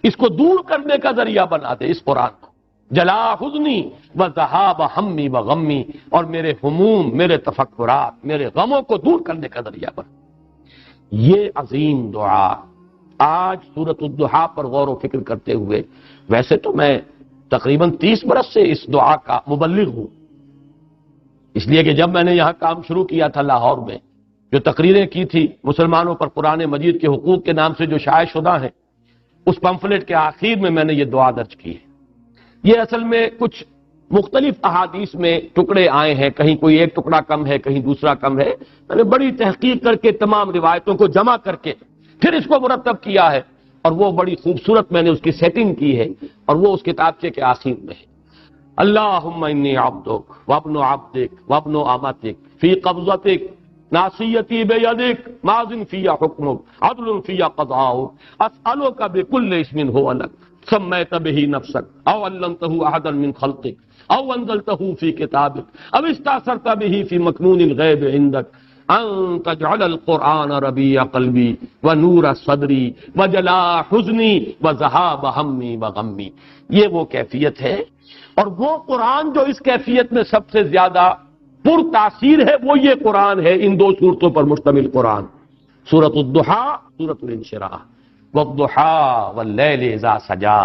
اس کو دور کرنے کا ذریعہ بنا دے اس قرآن کو. جلاء حزنی وذہاب ہمی وغمی، اور میرے ہموم، میرے تفکرات، میرے غموں کو دور کرنے کا ذریعہ بنا. یہ عظیم دعا آج سورۃ الضحیٰ پر غور و فکر کرتے ہوئے، ویسے تو میں تقریباً 30 برس سے اس دعا کا مبلغ ہوں، اس لیے کہ جب میں نے یہاں کام شروع کیا تھا لاہور میں، جو تقریریں کی تھی مسلمانوں پر قرآن مجید کے حقوق کے نام سے جو شائع شدہ ہیں، اس پمفلٹ کے آخر میں نے یہ دعا درج کی ہے. یہ اصل میں کچھ مختلف احادیث میں ٹکڑے آئے ہیں، کہیں کوئی ایک ٹکڑا کم ہے، کہیں دوسرا کم ہے. میں نے بڑی تحقیق کر کے تمام روایتوں کو جمع کر کے پھر اس کو مرتب کیا ہے، اور وہ بڑی خوبصورت میں نے اس کی سیٹنگ کی ہے، اور وہ اس کتابچے کے آخر میں ہے. اللہم انی عبدک وابن عبدک وابن امتک فی قبضتک ناصیتی بیدک ماض فی حکمک عدل فی قضاؤک اسألک بکل اسم ہو لک سمیت بہ نفسک او علمتہ احدا من خلقک او انزلتہ فی کتابک او استاثرت بہ فی مکنون الغیب عندک ان تجعل القرآن ربیع قلبی ونور صدری وجلاء حزنی وذہاب ہمی وغمی. یہ وہ کیفیت ہے، اور وہ قرآن جو اس کیفیت میں سب سے زیادہ پر تاثیر ہے وہ یہ قرآن ہے. ان دو صورتوں پر مشتمل قرآن، سورۃ الضحیٰ، سورۃ الانشراح. والضحیٰ واللیل اذا سجا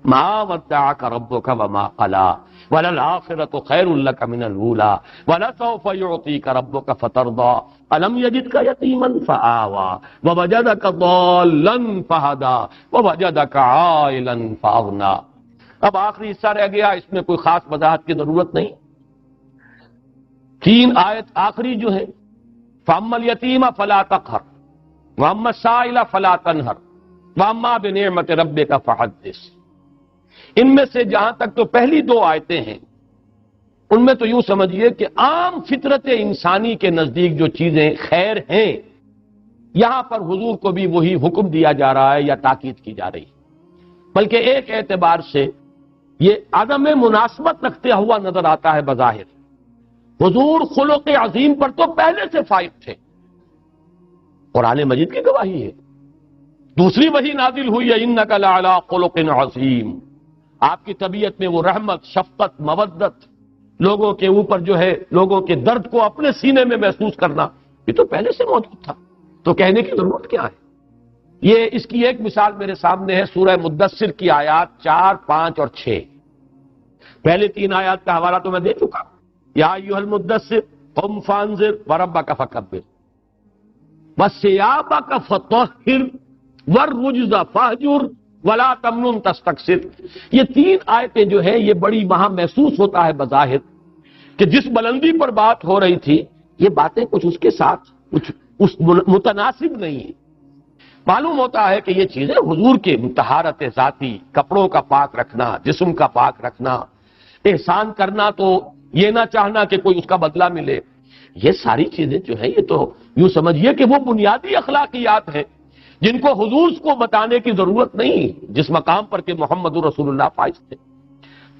ما ودعک ربک وما قلی وللآخرۃ خیر لک من الاولی ولسوف یعطیک ربک فترضی الم یجدک یتیما فآوی ووجدک ضالا فہدی ووجدک عائلا فاغنی. اب آخری حصہ رہ گیا، اس میں کوئی خاص وضاحت کی ضرورت نہیں. 3 آیت آخری جو ہے، فَأَمَّا الْيَتِيمَ فَلَا تَقْهَرْ وَأَمَّا السَّائِلَ فَلَا تَنْهَرْ وَأَمَّا بِنِعْمَةِ رَبِّكَ فَحَدِّثْ. ان میں سے جہاں تک تو پہلی 2 آیتیں ہیں، ان میں تو یوں سمجھیے کہ عام فطرت انسانی کے نزدیک جو چیزیں خیر ہیں، یہاں پر حضور کو بھی وہی حکم دیا جا رہا ہے یا تاکید کی جا رہی ہے. بلکہ ایک اعتبار سے یہ عدم مناسبت رکھتے ہوا نظر آتا ہے بظاہر. حضور خلق عظیم پر تو پہلے سے فائق تھے، قرآن مجید کی گواہی ہے. دوسری وحی نازل ہوئی ہے انک لعلی خلق عظیم. آپ کی طبیعت میں وہ رحمت، شفقت، مودت، لوگوں کے اوپر جو ہے لوگوں کے درد کو اپنے سینے میں محسوس کرنا، یہ تو پہلے سے موجود تھا، تو کہنے کی ضرورت کیا ہے. یہ اس کی ایک مثال میرے سامنے ہے، سورہ مدثر کی آیات 4، 5 اور 6. پہلے 3 آیات کا حوالہ تو میں دے چکا. یا ایھا المدثر قم فانذر وربک فکبر وثیابک فطہر والرجز فاہجر ولا تمنن تستکثر. یہ 3 آیتیں جو ہیں یہ بڑی وہاں محسوس ہوتا ہے بظاہر کہ جس بلندی پر بات ہو رہی تھی یہ باتیں کچھ اس کے ساتھ کچھ اس متناسب نہیں ہیں. معلوم ہوتا ہے کہ یہ چیزیں حضور کے طہارت ذاتی، کپڑوں کا پاک رکھنا، جسم کا پاک رکھنا، احسان کرنا تو یہ نہ چاہنا کہ کوئی اس کا بدلہ ملے. یہ ساری چیزیں جو ہیں یہ تو یوں سمجھیے کہ وہ بنیادی اخلاقیات ہیں جن کو حضور کو بتانے کی ضرورت نہیں جس مقام پر کہ محمد رسول اللہ فائز تھے.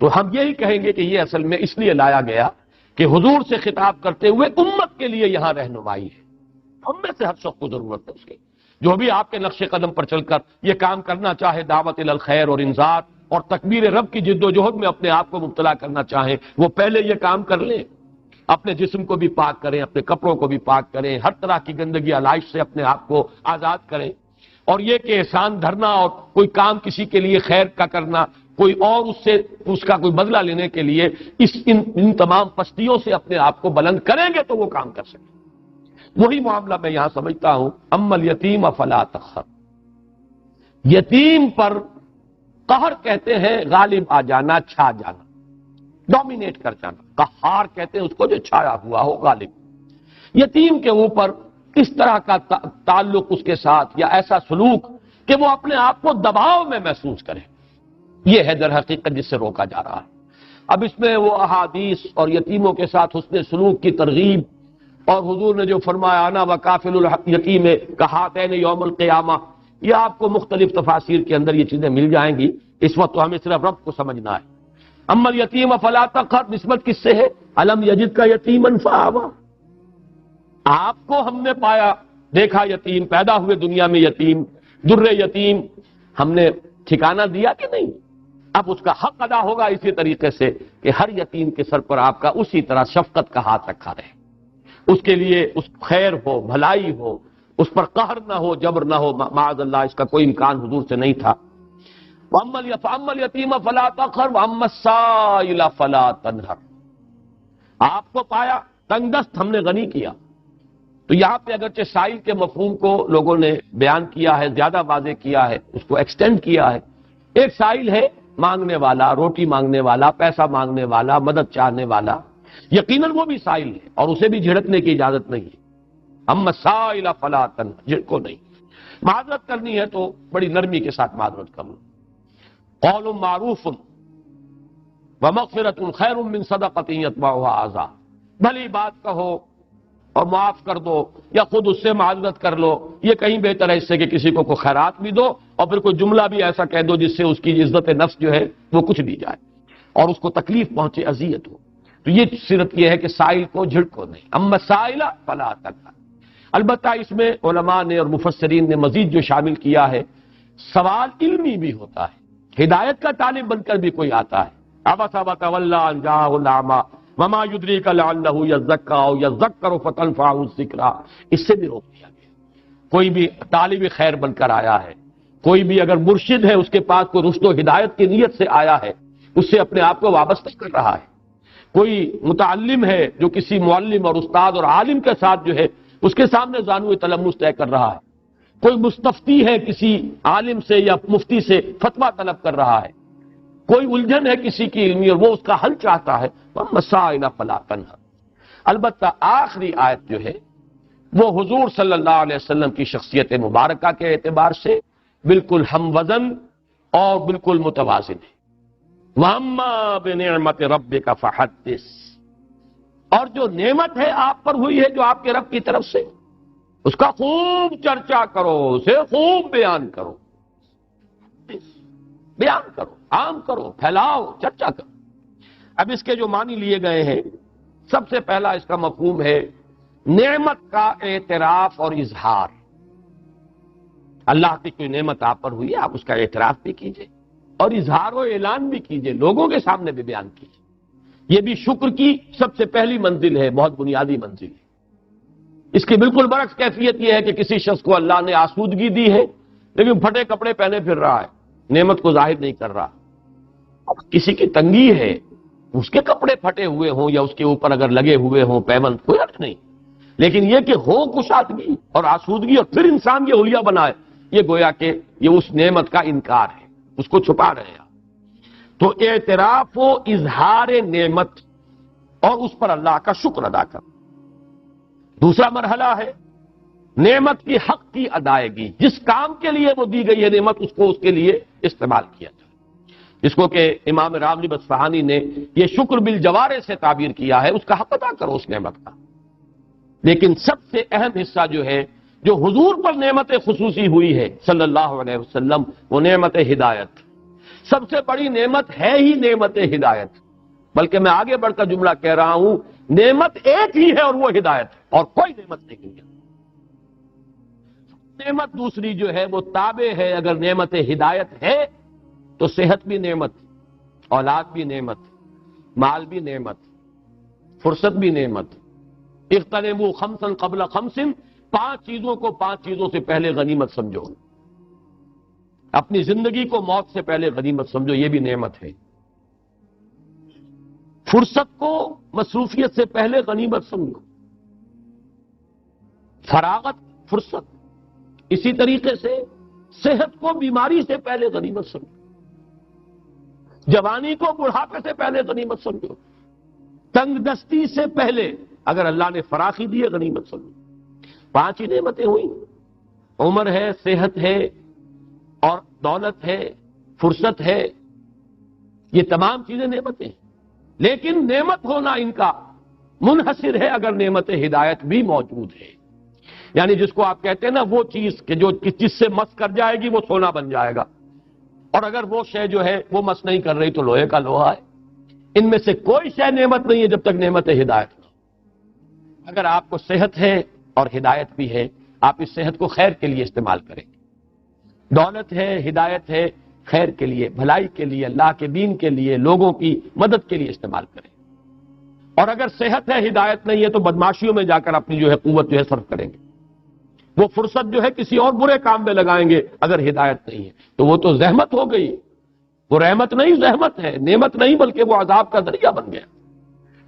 تو ہم یہی کہیں گے کہ یہ اصل میں اس لیے لایا گیا کہ حضور سے خطاب کرتے ہوئے امت کے لیے یہاں رہنمائی ہے. ہم میں سے ہر شخص کو ضرورت ہے اس کی، جو بھی آپ کے نقش قدم پر چل کر یہ کام کرنا چاہے، دعوت الی الخیر اور انذار اور تکبیر رب کی جد و جہد میں اپنے آپ کو مبتلا کرنا چاہیں، وہ پہلے یہ کام کر لیں. اپنے جسم کو بھی پاک کریں، اپنے کپڑوں کو بھی پاک کریں، ہر طرح کی گندگی علائش سے اپنے آپ کو آزاد کریں. اور یہ کہ احسان دھرنا اور کوئی کام کسی کے لیے خیر کا کرنا، کوئی اور اس کا کوئی بدلہ لینے کے لیے ان تمام پستیوں سے اپنے آپ کو بلند کریں گے تو وہ کام کر سکیں. وہی معاملہ میں یہاں سمجھتا ہوں. اما الیتیم فلا تقہر، یتیم پر قہر کہتے ہیں غالب آ جانا، چھا جانا، ڈومینیٹ کر جانا. قہار کہتے ہیں اس کو جو چھایا ہوا ہو، غالب. یتیم کے اوپر اس طرح کا تعلق اس کے ساتھ یا ایسا سلوک کہ وہ اپنے آپ کو دباؤ میں محسوس کرے، یہ ہے در حقیقت جس سے روکا جا رہا ہے. اب اس میں وہ احادیث اور یتیموں کے ساتھ حسن سلوک کی ترغیب اور حضور نے جو فرمایا انا وکافل الیتیم کہاتین یوم القیامہ، یہ آپ کو مختلف تفاسیر کے اندر یہ چیزیں مل جائیں گی. اس وقت تو ہمیں صرف رب کو سمجھنا ہے. اما الیتیم فلا تقہر نسبت کس سے ہے؟ الم یجد کا یتیما فآوی، آپ کو ہم نے پایا، دیکھا یتیم، پیدا ہوئے دنیا میں یتیم، در یتیم، ہم نے ٹھکانہ دیا کہ نہیں؟ اب اس کا حق ادا ہوگا اسی طریقے سے کہ ہر یتیم کے سر پر آپ کا اسی طرح شفقت کا ہاتھ رکھا رہے، اس کے لیے اس خیر ہو، بھلائی ہو، اس پر قہر نہ ہو، جبر نہ ہو. معاذ اللہ اس کا کوئی امکان حضور سے نہیں تھا. وَأَمَّا الْيَتِيمَ فَلَا تَقْهَرْ وَأَمَّا السَّائِلَ فَلَا تَنْهَرْ، آپ کو پایا تنگ دست ہم نے غنی کیا. تو یہاں پہ اگرچہ سائل کے مفہوم کو لوگوں نے بیان کیا ہے، زیادہ واضح کیا ہے، اس کو ایکسٹینڈ کیا ہے. ایک سائل ہے مانگنے والا، روٹی مانگنے والا، پیسہ مانگنے والا، مدد چاہنے والا. یقیناً وہ بھی سائل ہے اور اسے بھی جھڑکنے کی اجازت نہیں ہے. اما السائل فلا تنہر، جھڑکو نہیں. معذرت کرنی ہے تو بڑی نرمی کے ساتھ معذرت کرو. قول معروف ومغفرۃ خیر من صدقۃ یتبعها اذی، بھلی بات کہو اور معاف کر دو یا خود اس سے معذرت کر لو، یہ کہیں بہتر ہے اس سے کہ کسی کو کوئی خیرات بھی دو اور پھر کوئی جملہ بھی ایسا کہہ دو جس سے اس کی عزت نفس جو ہے وہ کچھ دی جائے اور اس کو تکلیف پہنچے، اذیت ہو. تو یہ سیرت یہ ہے کہ سائل کو جھڑکو نہیں. اما السائل فلا تنہر. البتہ اس میں علماء نے اور مفسرین نے مزید جو شامل کیا ہے، سوال علمی بھی ہوتا ہے. ہدایت کا طالب بن کر بھی کوئی آتا ہے، عبس وتولی ان جاءہ الاعمی وما یدریک لعلہ یزکی او یذکر فتنفعہ الذکریٰ، اس سے بھی روک دیا گیا. کوئی بھی طالب خیر بن کر آیا ہے، کوئی بھی اگر مرشد ہے اس کے پاس کوئی رشد و ہدایت کی نیت سے آیا ہے، اس سے اپنے آپ کو وابستہ کر رہا ہے. کوئی متعلم ہے جو کسی معلم اور استاد اور عالم کے ساتھ جو ہے اس کے سامنے زانو تلمس طے کر رہا ہے. کوئی مستفتی ہے کسی عالم سے یا مفتی سے فتویٰ طلب کر رہا ہے. کوئی الجھن ہے کسی کی علمی اور وہ اس کا حل چاہتا ہے. مسائل فلا تنہر. البتہ آخری آیت جو ہے وہ حضور صلی اللہ علیہ وسلم کی شخصیت مبارکہ کے اعتبار سے بالکل ہم وزن اور بالکل متوازن ہے. وَأَمَّا بِنِعْمَةِ رَبِّكَ فَحَدِّثْ، اور جو نعمت ہے آپ پر ہوئی ہے جو آپ کے رب کی طرف سے، اس کا خوب چرچا کرو، اسے خوب بیان کرو، بیان کرو، عام کرو، پھیلاؤ، چرچا کرو. اب اس کے جو معنی لیے گئے ہیں، سب سے پہلا اس کا مفہوم ہے نعمت کا اعتراف اور اظہار. اللہ کی کوئی نعمت آپ پر ہوئی ہے، آپ اس کا اعتراف بھی کیجئے اور اظہار و اعلان بھی کیجئے، لوگوں کے سامنے بھی بیان کیجئے. یہ بھی شکر کی سب سے پہلی منزل ہے، بہت بنیادی منزل ہے. اس کی بالکل برعکس کیفیت یہ ہے کہ کسی شخص کو اللہ نے آسودگی دی ہے لیکن پھٹے کپڑے پہنے پھر رہا ہے، نعمت کو ظاہر نہیں کر رہا. اب کسی کی تنگی ہے، اس کے کپڑے پھٹے ہوئے ہوں یا اس کے اوپر اگر لگے ہوئے ہوں پیبند، کوئی حرج نہیں. لیکن یہ کہ ہو کشادگی اور آسودگی اور پھر انسان یہ حلیہ بنائے، یہ گویا کہ یہ اس نعمت کا انکار ہے، اس کو چھپا رہے ہیں. تو اعتراف و اظہار نعمت اور اس پر اللہ کا شکر ادا کر. دوسرا مرحلہ ہے نعمت کی حق کی ادائیگی، جس کام کے لیے وہ دی گئی ہے نعمت اس کو اس کے لیے استعمال کیا جائے. جس کو کہ امام راغب اصفہانی نے یہ شکر بالجوارح سے تعبیر کیا ہے، اس کا حق ادا کرو اس نعمت کا۔ لیکن سب سے اہم حصہ جو ہے، جو حضور پر نعمت خصوصی ہوئی ہے صلی اللہ علیہ وسلم، وہ نعمت ہدایت۔ سب سے بڑی نعمت ہے ہی نعمت ہدایت، بلکہ میں آگے بڑھ کر جملہ کہہ رہا ہوں، نعمت ایک ہی ہے اور وہ ہدایت، اور کوئی نعمت نہیں ہے۔ نعمت دوسری جو ہے وہ تابع ہے۔ اگر نعمت ہدایت ہے تو صحت بھی نعمت، اولاد بھی نعمت، مال بھی نعمت، فرصت بھی نعمت۔ اغتنموا خمسا قبل خمس، 5 چیزوں کو 5 چیزوں سے پہلے غنیمت سمجھو، اپنی زندگی کو موت سے پہلے غنیمت سمجھو، یہ بھی نعمت ہے۔ فرصت کو مصروفیت سے پہلے غنیمت سمجھو، فراغت فرصت۔ اسی طریقے سے صحت کو بیماری سے پہلے غنیمت سمجھو، جوانی کو بڑھاپے سے پہلے غنیمت سمجھو، تنگ دستی سے پہلے اگر اللہ نے فراخی دی ہے غنیمت سمجھو۔ 5 ہی نعمتیں ہوئیں، عمر ہے، صحت ہے، اور دولت ہے، فرصت ہے، یہ تمام چیزیں نعمتیں ہیں۔ لیکن نعمت ہونا ان کا منحصر ہے اگر نعمت ہدایت بھی موجود ہے، یعنی جس کو آپ کہتے ہیں نا وہ چیز کہ جو جس سے مس کر جائے گی وہ سونا بن جائے گا، اور اگر وہ شے جو ہے وہ مس نہیں کر رہی تو لوہے کا لوہا ہے۔ ان میں سے کوئی شے نعمت نہیں ہے جب تک نعمت ہدایت نہ ہو۔ اگر آپ کو صحت ہے اور ہدایت بھی ہے، آپ اس صحت کو خیر کے لیے استعمال کریں، دولت ہے، ہدایت ہے، خیر کے لیے، بھلائی کے لیے، اللہ کے دین کے لیے، لوگوں کی مدد کے لیے استعمال کریں۔ اور اگر صحت ہے، ہدایت نہیں ہے تو بدماشیوں میں جا کر اپنی جو ہے قوت جو ہے صرف کریں گے، وہ فرصت جو ہے کسی اور برے کام میں لگائیں گے۔ اگر ہدایت نہیں ہے تو وہ تو زحمت ہو گئی، وہ رحمت نہیں زحمت ہے، نعمت نہیں بلکہ وہ عذاب کا ذریعہ بن گیا۔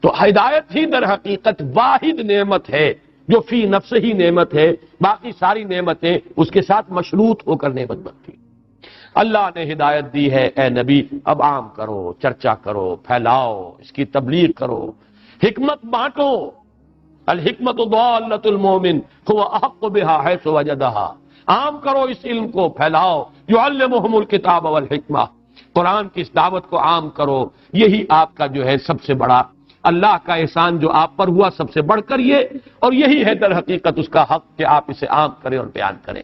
تو ہدایت ہی در حقیقت واحد نعمت ہے جو فی نفس ہی نعمت ہے، باقی ساری نعمتیں اس کے ساتھ مشروط ہو کر نعمت بنتی۔ اللہ نے ہدایت دی ہے، اے نبی اب عام کرو، چرچا کرو، پھیلاؤ، اس کی تبلیغ کرو، حکمت بانٹو۔ الحکمت ضالۃ المومن هو احق بها حیث وجدها، عام کرو اس علم کو، پھیلاؤ۔ یعلمہم الکتاب والحکمہ، قرآن کی اس دعوت کو عام کرو، یہی آپ کا جو ہے سب سے بڑا اللہ کا احسان جو آپ پر ہوا، سب سے بڑھ کر یہ، اور یہی ہے در حقیقت اس کا حق کہ آپ اسے عام کریں اور بیان کریں۔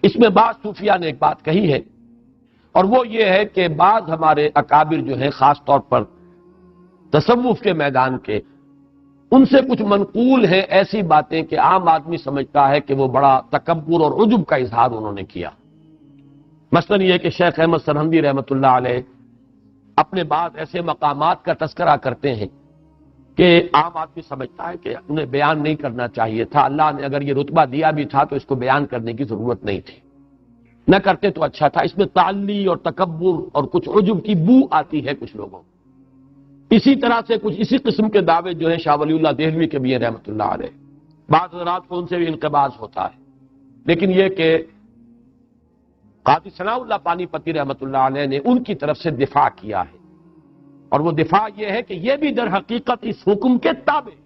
اس میں بعض صوفیاء نے ایک بات کہی ہے، اور وہ یہ ہے کہ بعض ہمارے اکابر جو ہیں خاص طور پر تصوف کے میدان کے، ان سے کچھ منقول ہیں ایسی باتیں کہ عام آدمی سمجھتا ہے کہ وہ بڑا تکبر اور عجب کا اظہار انہوں نے کیا۔ مثلا یہ کہ شیخ احمد سرہندی رحمۃ اللہ علیہ اپنے بعض ایسے مقامات کا تذکرہ کرتے ہیں کہ عام آدمی سمجھتا ہے کہ انہیں بیان نہیں کرنا چاہیے تھا، اللہ نے اگر یہ رتبہ دیا بھی تھا تو اس کو بیان کرنے کی ضرورت نہیں تھی، نہ کرتے تو اچھا تھا۔ اس میں تعلی اور تکبر اور کچھ عجب کی بو آتی ہے کچھ لوگوں۔ اسی طرح سے کچھ اسی قسم کے دعوے جو ہیں شاہ ولی اللہ دہلوی کے بھی ہیں رحمۃ اللہ علیہ، بعض حضرات کو ان سے بھی انقباض ہوتا ہے، لیکن یہ کہ قاضی ثناء اللہ پانی پتی رحمۃ اللہ علیہ نے ان کی طرف سے دفاع کیا ہے، اور وہ دفاع یہ ہے کہ یہ بھی در حقیقت اس حکم کے تابع،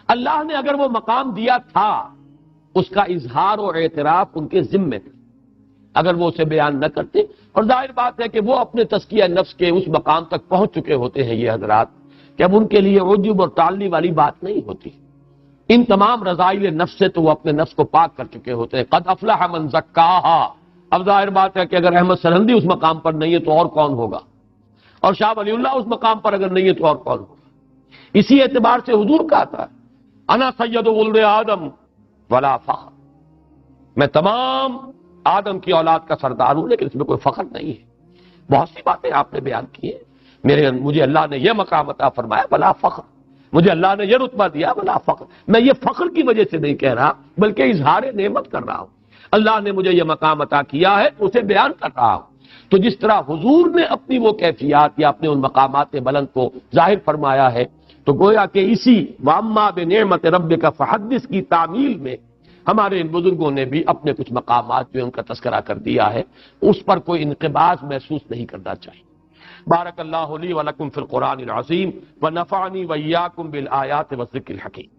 اللہ نے اگر وہ مقام دیا تھا اس کا اظہار و اعتراف ان کے ذمے تھا، اگر وہ اسے بیان نہ کرتے، اور ظاہر بات ہے کہ وہ اپنے تزکیہ نفس کے اس مقام تک پہنچ چکے ہوتے ہیں یہ حضرات کہ اب ان کے لیے عجب اور تعلی والی بات نہیں ہوتی، ان تمام رذائل نفس سے تو وہ اپنے نفس کو پاک کر چکے ہوتے ہیں۔ قد افلح من زکاہا، اب ظاہر بات ہے کہ اگر احمد سرہندی اس مقام پر نہیں ہے تو اور کون ہوگا، اور شاہ ولی اللہ اس مقام پر اگر نہیں ہے تو اور کون ہوگا۔ اسی اعتبار سے حضور کہا تھا انا سید ولد آدم ولا فخر، میں تمام آدم کی اولاد کا سردار ہوں لیکن اس میں کوئی فخر نہیں ہے۔ بہت سی باتیں آپ نے بیان کی ہیں، مجھے اللہ نے یہ مقام عطا فرمایا بلا فخر، مجھے اللہ نے یہ رتبہ دیا بلا فخر، میں یہ فخر کی وجہ سے نہیں کہہ رہا بلکہ اظہار نعمت کر رہا ہوں، اللہ نے مجھے یہ مقام عطا کیا ہے اسے بیان کر رہا ہوں۔ تو جس طرح حضور نے اپنی وہ کیفیات یا اپنے ان مقامات بلند کو ظاہر فرمایا ہے، تو گویا کہ اسی واما بنعمت ربک فحدث کی تعمیل میں ہمارے ان بزرگوں نے بھی اپنے کچھ مقامات جو ان کا تذکرہ کر دیا ہے، اس پر کوئی انقباض محسوس نہیں کرنا چاہیے۔ بارک اللہ لی ولکم فی القرآن العظیم ونفعنی وإیاکم بالآیات والذکر الحکیم۔